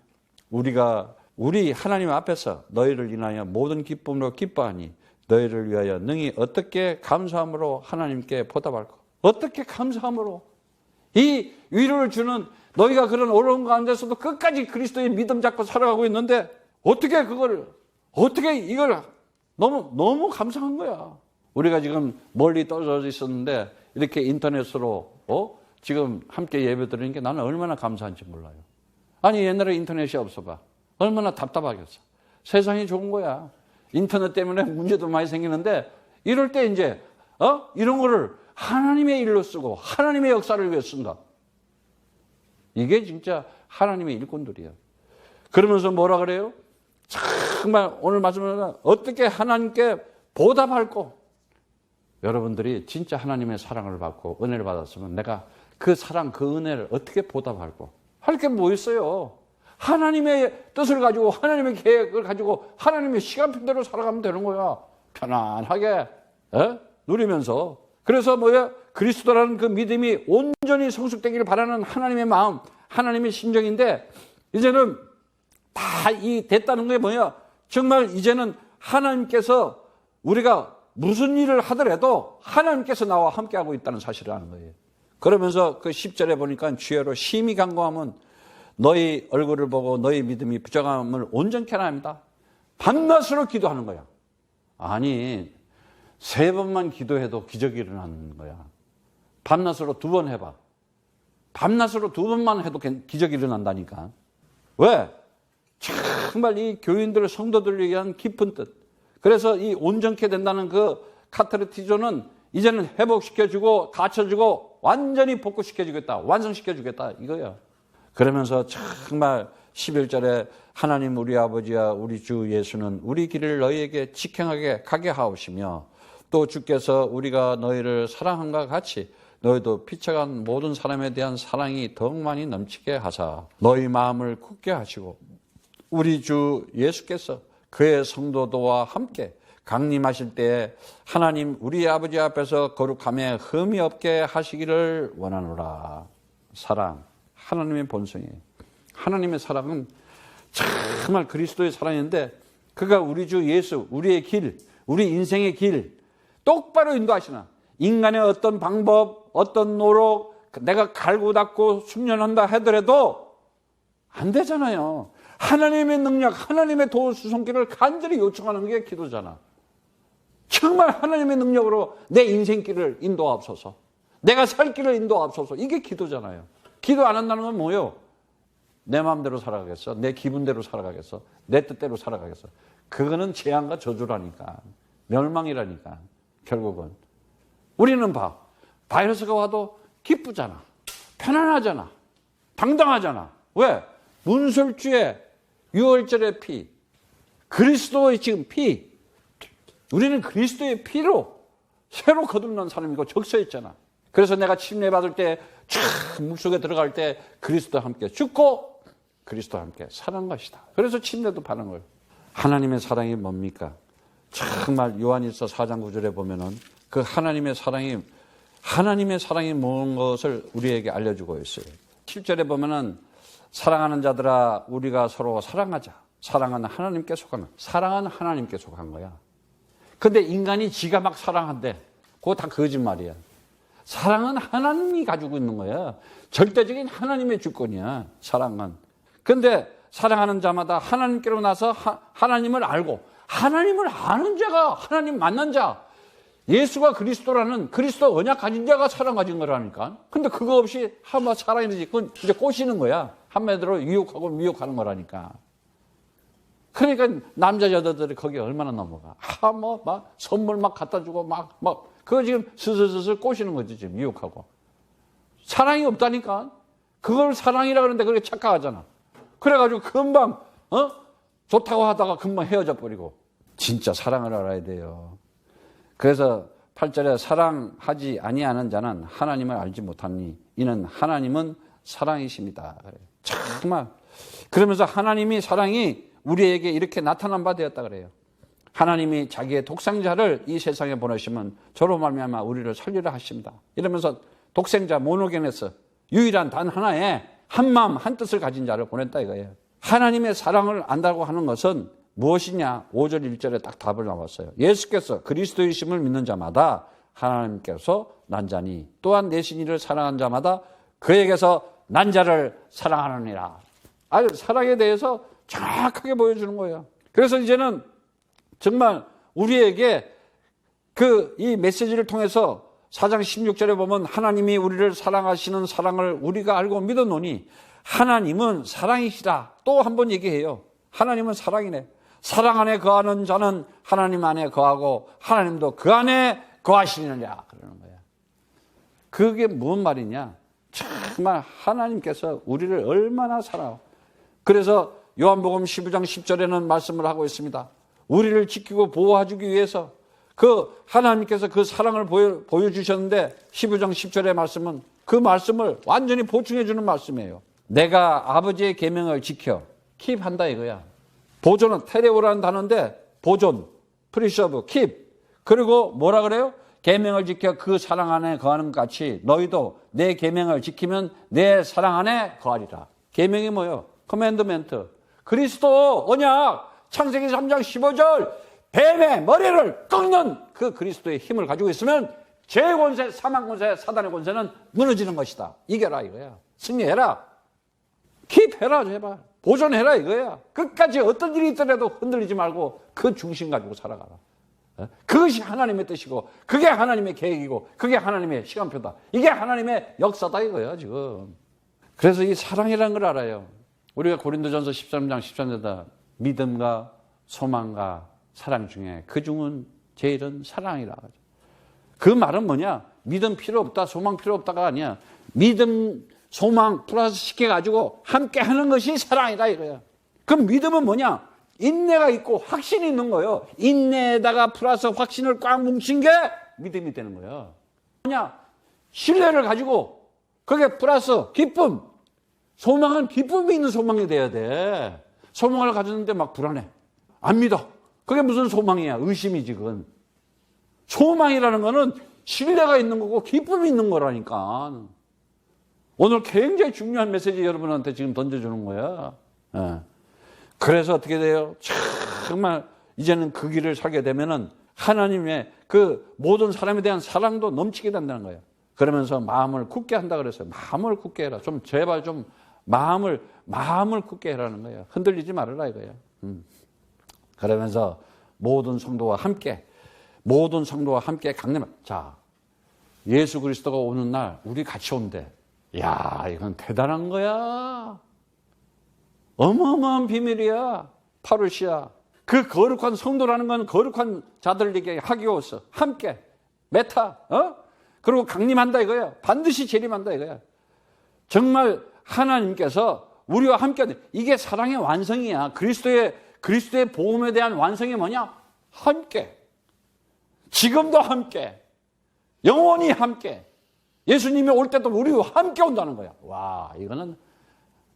우리 하나님 앞에서 너희를 인하여 모든 기쁨으로 기뻐하니 너희를 위하여 능히 어떻게 감사함으로 하나님께 보답할까? 어떻게 감사함으로? 이 위로를 주는 너희가 그런 어려운 가운데서도 끝까지 그리스도의 믿음 잡고 살아가고 있는데 어떻게 이걸 너무 감사한 거야. 우리가 지금 멀리 떨어져 있었는데 이렇게 인터넷으로 지금 함께 예배 드리는 게 나는 얼마나 감사한지 몰라요. 아니 옛날에 인터넷이 없어봐. 얼마나 답답하겠어. 세상이 좋은 거야. 인터넷 때문에 문제도 많이 생기는데 이럴 때 이제 이런 거를 하나님의 일로 쓰고 하나님의 역사를 위해 쓴다. 이게 진짜 하나님의 일꾼들이야. 그러면서 뭐라 그래요? 정말 오늘 말씀은 어떻게 하나님께 보답할꼬? 여러분들이 진짜 하나님의 사랑을 받고 은혜를 받았으면 내가 그 사랑, 그 은혜를 어떻게 보답할꼬? 할 게 뭐 있어요? 하나님의 뜻을 가지고 하나님의 계획을 가지고 하나님의 시간표대로 살아가면 되는 거야. 편안하게 누리면서. 그래서 그리스도라는 그 믿음이 온전히 성숙되기를 바라는 하나님의 마음, 하나님의 심정인데 이제는 다 됐다는 게 뭐야? 정말 이제는 하나님께서 우리가 무슨 일을 하더라도 하나님께서 나와 함께하고 있다는 사실을 아는 거예요. 그러면서 그 10절에 보니까 주여로 심히 간구하면 너희 얼굴을 보고 너희 믿음이 부정함을 온전케 하라 합니다. 밤낮으로 기도하는 거야. 아니 3번만 기도해도 기적이 일어나는 거야. 밤낮으로 2번 해봐. 밤낮으로 2번만 해도 기적이 일어난다니까. 왜? 정말 이 교인들 성도들을 위한 깊은 뜻. 그래서 이 온전케 된다는 그 카타르티조는 이제는 회복시켜주고 갖춰주고 완전히 복구시켜주겠다. 완성시켜주겠다. 이거야. 그러면서 정말 11절에 하나님 우리 아버지와 우리 주 예수는 우리 길을 너희에게 직행하게 가게 하옵시며 또 주께서 우리가 너희를 사랑한과 같이 너희도 피쳐간 모든 사람에 대한 사랑이 더욱 많이 넘치게 하사 너희 마음을 굳게 하시고 우리 주 예수께서 그의 성도도와 함께 강림하실 때에 하나님 우리 아버지 앞에서 거룩함에 흠이 없게 하시기를 원하노라. 사랑, 하나님의 본성이에요. 하나님의 사랑은 정말 그리스도의 사랑인데 그가 우리 주 예수, 우리의 길, 우리 인생의 길 똑바로 인도하시나. 인간의 어떤 방법, 어떤 노력 내가 갈고 닦고 숙련한다 하더라도 안 되잖아요. 하나님의 능력, 하나님의 도울 수송길을 간절히 요청하는 게 기도잖아. 정말 하나님의 능력으로 내 인생길을 인도하옵소서. 내가 살 길을 인도하옵소서. 이게 기도잖아요. 기도 안 한다는 건 뭐예요? 내 마음대로 살아가겠어? 내 기분대로 살아가겠어? 내 뜻대로 살아가겠어? 그거는 재앙과 저주라니까. 멸망이라니까. 결국은. 우리는 바이러스가 와도 기쁘잖아. 편안하잖아. 당당하잖아. 왜? 문설주에 유월절의 피, 그리스도의 지금 피, 우리는 그리스도의 피로 새로 거듭난 사람이고 적셔있잖아. 그래서 내가 침례 받을 때 물속에 들어갈 때 그리스도와 함께 죽고 그리스도와 함께 사는 것이다. 그래서 침례도 받는 거예요. 하나님의 사랑이 뭡니까? 정말 요한일서 4장 9절에 보면은 그 하나님의 사랑이 뭔 것을 우리에게 알려주고 있어요. 7절에 보면은 사랑하는 자들아 우리가 서로 사랑하자. 사랑은 하나님께 속한, 사랑은 하나님께 속한 거야. 근데 인간이 지가 막 사랑한대. 그거 다 거짓말이야. 사랑은 하나님이 가지고 있는 거야. 절대적인 하나님의 주권이야, 사랑은. 근데 사랑하는 자마다 하나님께로 나서 하나님을 알고, 하나님을 아는 자가 하나님 만난 자, 예수가 그리스도라는 그리스도 언약 가진 자가 사랑 가진 거라니까. 근데 그거 없이 한번 사랑이지, 그건 이제 꼬시는 거야. 한마디로 유혹하고 미혹하는 거라니까. 그러니까 남자 여자들이 거기에 얼마나 넘어가. 막 선물 막 갖다 주고 그거 지금 슬슬 꼬시는 거지, 지금 미혹하고. 사랑이 없다니까. 그걸 사랑이라 그러는데 그렇게 착각하잖아. 그래가지고 금방 좋다고 하다가 금방 헤어져 버리고. 진짜 사랑을 알아야 돼요. 그래서 8절에 사랑하지 아니하는 자는 하나님을 알지 못하니 이는 하나님은 사랑이십니다. 정말 그러면서 하나님이 사랑이 우리에게 이렇게 나타난 바 되었다 그래요. 하나님이 자기의 독생자를 이 세상에 보내시면 저로 말미암아 우리를 살리려 하십니다. 이러면서 독생자 모노게네스, 유일한 단 하나의 한 마음 한 뜻을 가진 자를 보냈다 이거예요. 하나님의 사랑을 안다고 하는 것은 무엇이냐? 5절 1절에 딱 답을 나왔어요. 예수께서 그리스도이심을 믿는 자마다 하나님께서 난 자니 또한 내신 이를 사랑한 자마다 그에게서 난 자를 사랑하느니라. 아주 사랑에 대해서 정확하게 보여주는 거예요. 그래서 이제는 정말 우리에게 이 메시지를 통해서 4장 16절에 보면 하나님이 우리를 사랑하시는 사랑을 우리가 알고 믿어노니 하나님은 사랑이시라. 또 한 번 얘기해요. 하나님은 사랑이네. 사랑 안에 거하는 자는 하나님 안에 거하고 하나님도 그 안에 거하시느냐 그러는 거야. 그게 무슨 말이냐? 정말 하나님께서 우리를 얼마나 사랑하고. 그래서 요한복음 12장 10절에는 말씀을 하고 있습니다. 우리를 지키고 보호해주기 위해서 그 하나님께서 그 사랑을 보여주셨는데 15장 10절의 말씀은 그 말씀을 완전히 보충해 주는 말씀이에요. 내가 아버지의 계명을 지켜 킵한다 이거야. 보존은 테레오라는 단어인데 보존, 프리셔브, 킵. 그리고 뭐라 그래요? 계명을 지켜 그 사랑 안에 거하는 것 같이 너희도 내 계명을 지키면 내 사랑 안에 거하리라. 계명이 뭐예요? 커맨드멘트. 그리스도 언약 창세기 3장 15절 뱀의 머리를 꺾는 그 그리스도의 힘을 가지고 있으면 죄의 권세, 사망 권세, 사단의 권세는 무너지는 것이다. 이겨라 이거야. 승리해라. 킵해라 제발. 보존해라 이거야. 끝까지 어떤 일이 있더라도 흔들리지 말고 그 중심 가지고 살아가라. 그것이 하나님의 뜻이고 그게 하나님의 계획이고 그게 하나님의 시간표다. 이게 하나님의 역사다 이거야 지금. 그래서 이 사랑이라는 걸 알아요. 우리가 고린도전서 13장 13절에 믿음과 소망과 사랑 중에 그중은 제일은 사랑이라. 그 말은 뭐냐? 믿음 필요 없다, 소망 필요 없다가 아니야. 믿음, 소망 플러스 시켜가지고 함께 하는 것이 사랑이다 이거야. 그럼 믿음은 뭐냐? 인내가 있고 확신이 있는 거예요. 인내에다가 플러스 확신을 꽉 뭉친 게 믿음이 되는 거예요. 뭐냐? 신뢰를 가지고 그게 플러스 기쁨. 소망은 기쁨이 있는 소망이 돼야 돼. 소망을 가졌는데 막 불안해. 안 믿어. 그게 무슨 소망이야? 의심이지 그건. 소망이라는 거는 신뢰가 있는 거고 기쁨이 있는 거라니까. 오늘 굉장히 중요한 메시지 여러분한테 지금 던져주는 거야. 예. 그래서 어떻게 돼요? 정말 이제는 그 길을 살게 되면은 하나님의 그 모든 사람에 대한 사랑도 넘치게 된다는 거예요. 그러면서 마음을 굳게 한다 그랬어요. 마음을 굳게 해라. 좀 제발 좀 마음을 굳게 해라는 거예요. 흔들리지 말아라 이거예요. 그러면서 모든 성도와 함께 강림. 자, 예수 그리스도가 오는 날 우리 같이 온대. 야, 이건 대단한 거야. 어마어마한 비밀이야. 파루시아. 그 거룩한 성도라는 건 거룩한 자들에게 하기오스. 함께. 메타. 그리고 강림한다 이거야. 반드시 재림한다 이거야. 정말 하나님께서 우리와 함께. 이게 사랑의 완성이야. 그리스도의 복음에 대한 완성이 뭐냐? 함께. 지금도 함께. 영원히 함께. 예수님이 올 때도 우리와 함께 온다는 거야. 와, 이거는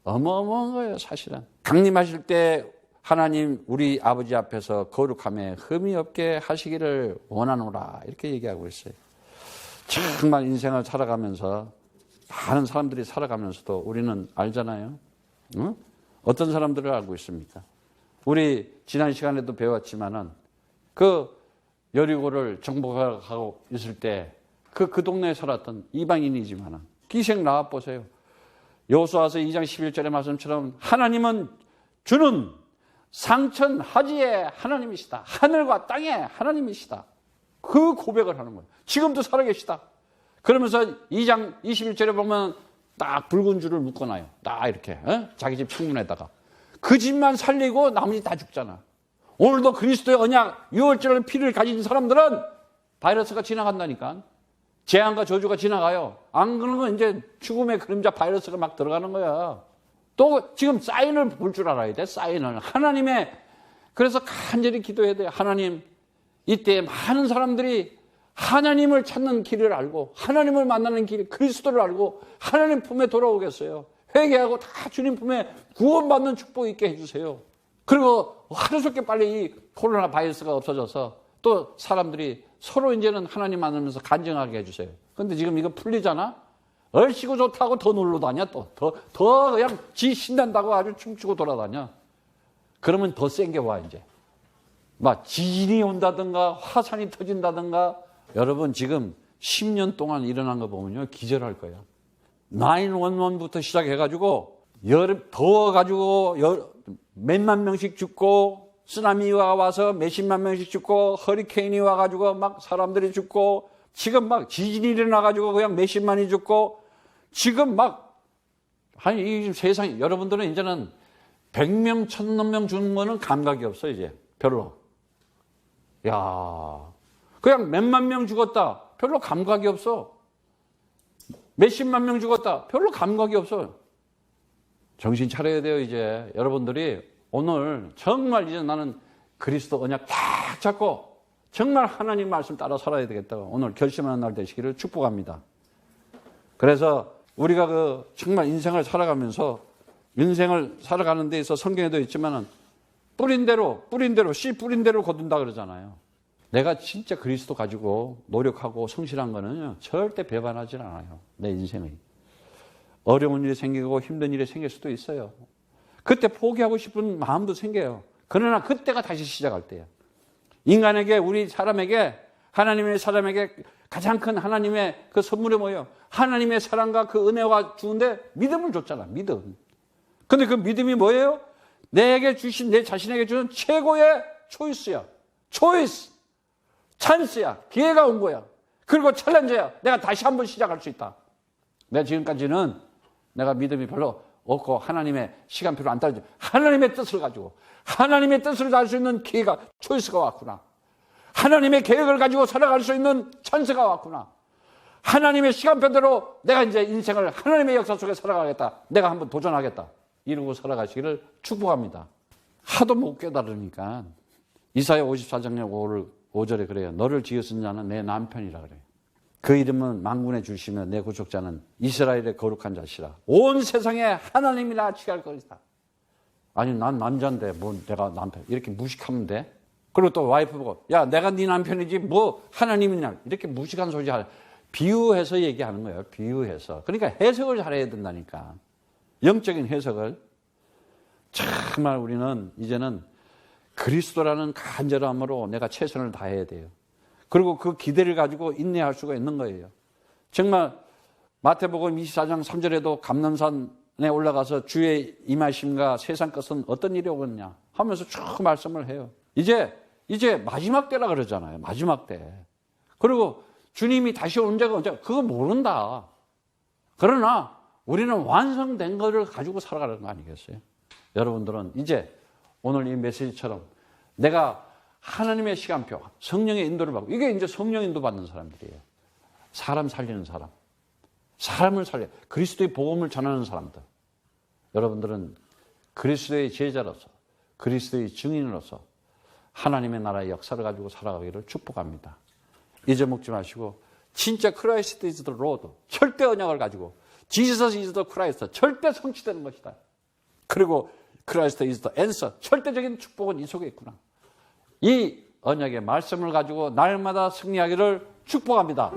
어마어마한 거예요, 사실은. 강림하실 때 하나님 우리 아버지 앞에서 거룩함에 흠이 없게 하시기를 원하노라, 이렇게 얘기하고 있어요. 정말 인생을 살아가면서, 많은 사람들이 살아가면서도 우리는 알잖아요. 응? 어떤 사람들을 알고 있습니까? 우리 지난 시간에도 배웠지만은 그 여리고를 정복하고 있을 때 그 동네에 살았던 이방인이지만은 기생 라합 보세요. 여호수아서 2장 11절의 말씀처럼 하나님은 주는 상천하지의 하나님이시다. 하늘과 땅의 하나님이시다. 그 고백을 하는 거예요. 지금도 살아계시다. 그러면서 2장 21절에 보면 딱 붉은 줄을 묶어놔요. 딱 이렇게 자기 집 창문에다가. 그 집만 살리고 나머지 다 죽잖아. 오늘도 그리스도의 언약 유월절 피를 가진 사람들은 바이러스가 지나간다니까. 재앙과 저주가 지나가요. 안 그러면 이제 죽음의 그림자 바이러스가 막 들어가는 거야. 또 지금 사인을 볼 줄 알아야 돼. 사인을. 하나님의, 그래서 간절히 기도해야 돼요. 하나님, 이때 많은 사람들이 하나님을 찾는 길을 알고 하나님을 만나는 길, 그리스도를 알고 하나님 품에 돌아오겠어요. 회개하고 다 주님 품에 구원받는 축복 있게 해주세요. 그리고 하루속히 빨리 이 코로나 바이러스가 없어져서 또 사람들이 서로 이제는 하나님 만나면서 간증하게 해주세요. 근데 지금 이거 풀리잖아? 얼씨구 좋다고 더 놀러 다녀. 더 그냥 지 신난다고 아주 춤추고 돌아다녀. 그러면 더 센 게 와, 이제. 막 지진이 온다든가 화산이 터진다든가. 여러분 지금 10년 동안 일어난 거 보면요, 기절할 거예요. 911부터 시작해가지고 여름 더워가지고 몇만 명씩 죽고, 쓰나미가 와서 몇십만 명씩 죽고, 허리케인이 와가지고 막 사람들이 죽고, 지금 막 지진이 일어나가지고 그냥 몇십만이 죽고, 지금 막 아니 이 세상에 여러분들은 이제는 100명, 1000명 죽는 거는 감각이 없어 이제 별로. 야, 그냥 몇만 명 죽었다, 별로 감각이 없어. 몇십만 명 죽었다, 별로 감각이 없어. 정신 차려야 돼요 이제. 여러분들이 오늘 정말 이제 나는 그리스도 언약 딱 잡고 정말 하나님 말씀 따라 살아야 되겠다고 오늘 결심하는 날 되시기를 축복합니다. 그래서 우리가 정말 인생을 살아가면서, 인생을 살아가는 데 있어 성경에도 있지만은 뿌린 대로 씨 뿌린 대로 거둔다 그러잖아요. 내가 진짜 그리스도 가지고 노력하고 성실한 거는요, 절대 배반하지 않아요. 내 인생의. 어려운 일이 생기고 힘든 일이 생길 수도 있어요. 그때 포기하고 싶은 마음도 생겨요. 그러나 그때가 다시 시작할 때야. 인간에게, 우리 사람에게, 하나님의 사람에게 가장 큰 하나님의 그 선물이 뭐예요? 하나님의 사랑과 그 은혜가 주는데 믿음을 줬잖아. 믿음. 근데 그 믿음이 뭐예요? 내게 주신, 내 자신에게 주는 최고의 초이스야. 초이스. 찬스야. 기회가 온 거야. 그리고 챌린저야. 내가 다시 한번 시작할 수 있다. 내가 지금까지는 내가 믿음이 별로 없고 하나님의 시간표를 안 따르지. 하나님의 뜻을 가지고 하나님의 뜻을 알 수 있는 기회가, 초이스가 왔구나. 하나님의 계획을 가지고 살아갈 수 있는 찬스가 왔구나. 하나님의 시간표대로 내가 이제 인생을 하나님의 역사 속에 살아가겠다. 내가 한번 도전하겠다. 이러고 살아가시기를 축복합니다. 하도 못 깨달으니까 이사야 54장 5절에 그래요. 너를 지으신 자는 내 남편이라 그래요. 그 이름은 만군의 주시며 내 구속자는 이스라엘의 거룩한 자시라. 온 세상에 하나님이라 취할 것이다. 아니 난 남자인데 뭐 내가 남편, 이렇게 무식하면 돼? 그리고 또 와이프 보고 야 내가 네 남편이지 뭐 하나님이냐, 이렇게 무식한 소리 하려. 비유해서 얘기하는 거예요. 비유해서. 그러니까 해석을 잘해야 된다니까. 영적인 해석을. 정말 우리는 이제는 그리스도라는 간절함으로 내가 최선을 다해야 돼요. 그리고 그 기대를 가지고 인내할 수가 있는 거예요. 정말 마태복음 24장 3절에도 감람산에 올라가서 주의 임하심과 세상 것은 어떤 일이 오겠냐 하면서 쭉 말씀을 해요. 이제 마지막 때라 그러잖아요. 마지막 때. 그리고 주님이 다시 온 자가 언제, 그거 모른다. 그러나 우리는 완성된 거를 가지고 살아가는 거 아니겠어요? 여러분들은 이제 오늘 이 메시지처럼 내가 하나님의 시간표, 성령의 인도를 받고, 이게 이제 성령 인도 받는 사람들이에요. 사람 살리는 사람. 사람을 살려, 그리스도의 복음을 전하는 사람들. 여러분들은 그리스도의 제자로서 그리스도의 증인으로서 하나님의 나라의 역사를 가지고 살아가기를 축복합니다. 잊어먹지 마시고 진짜 크라이스트 이즈 더 로드, 절대 언약을 가지고 지저스 이즈 더 크라이스트, 절대 성취되는 것이다. 그리고 크라이스트 이즈 더 앤서, 절대적인 축복은 이 속에 있구나. 이 언약의 말씀을 가지고 날마다 승리하기를 축복합니다.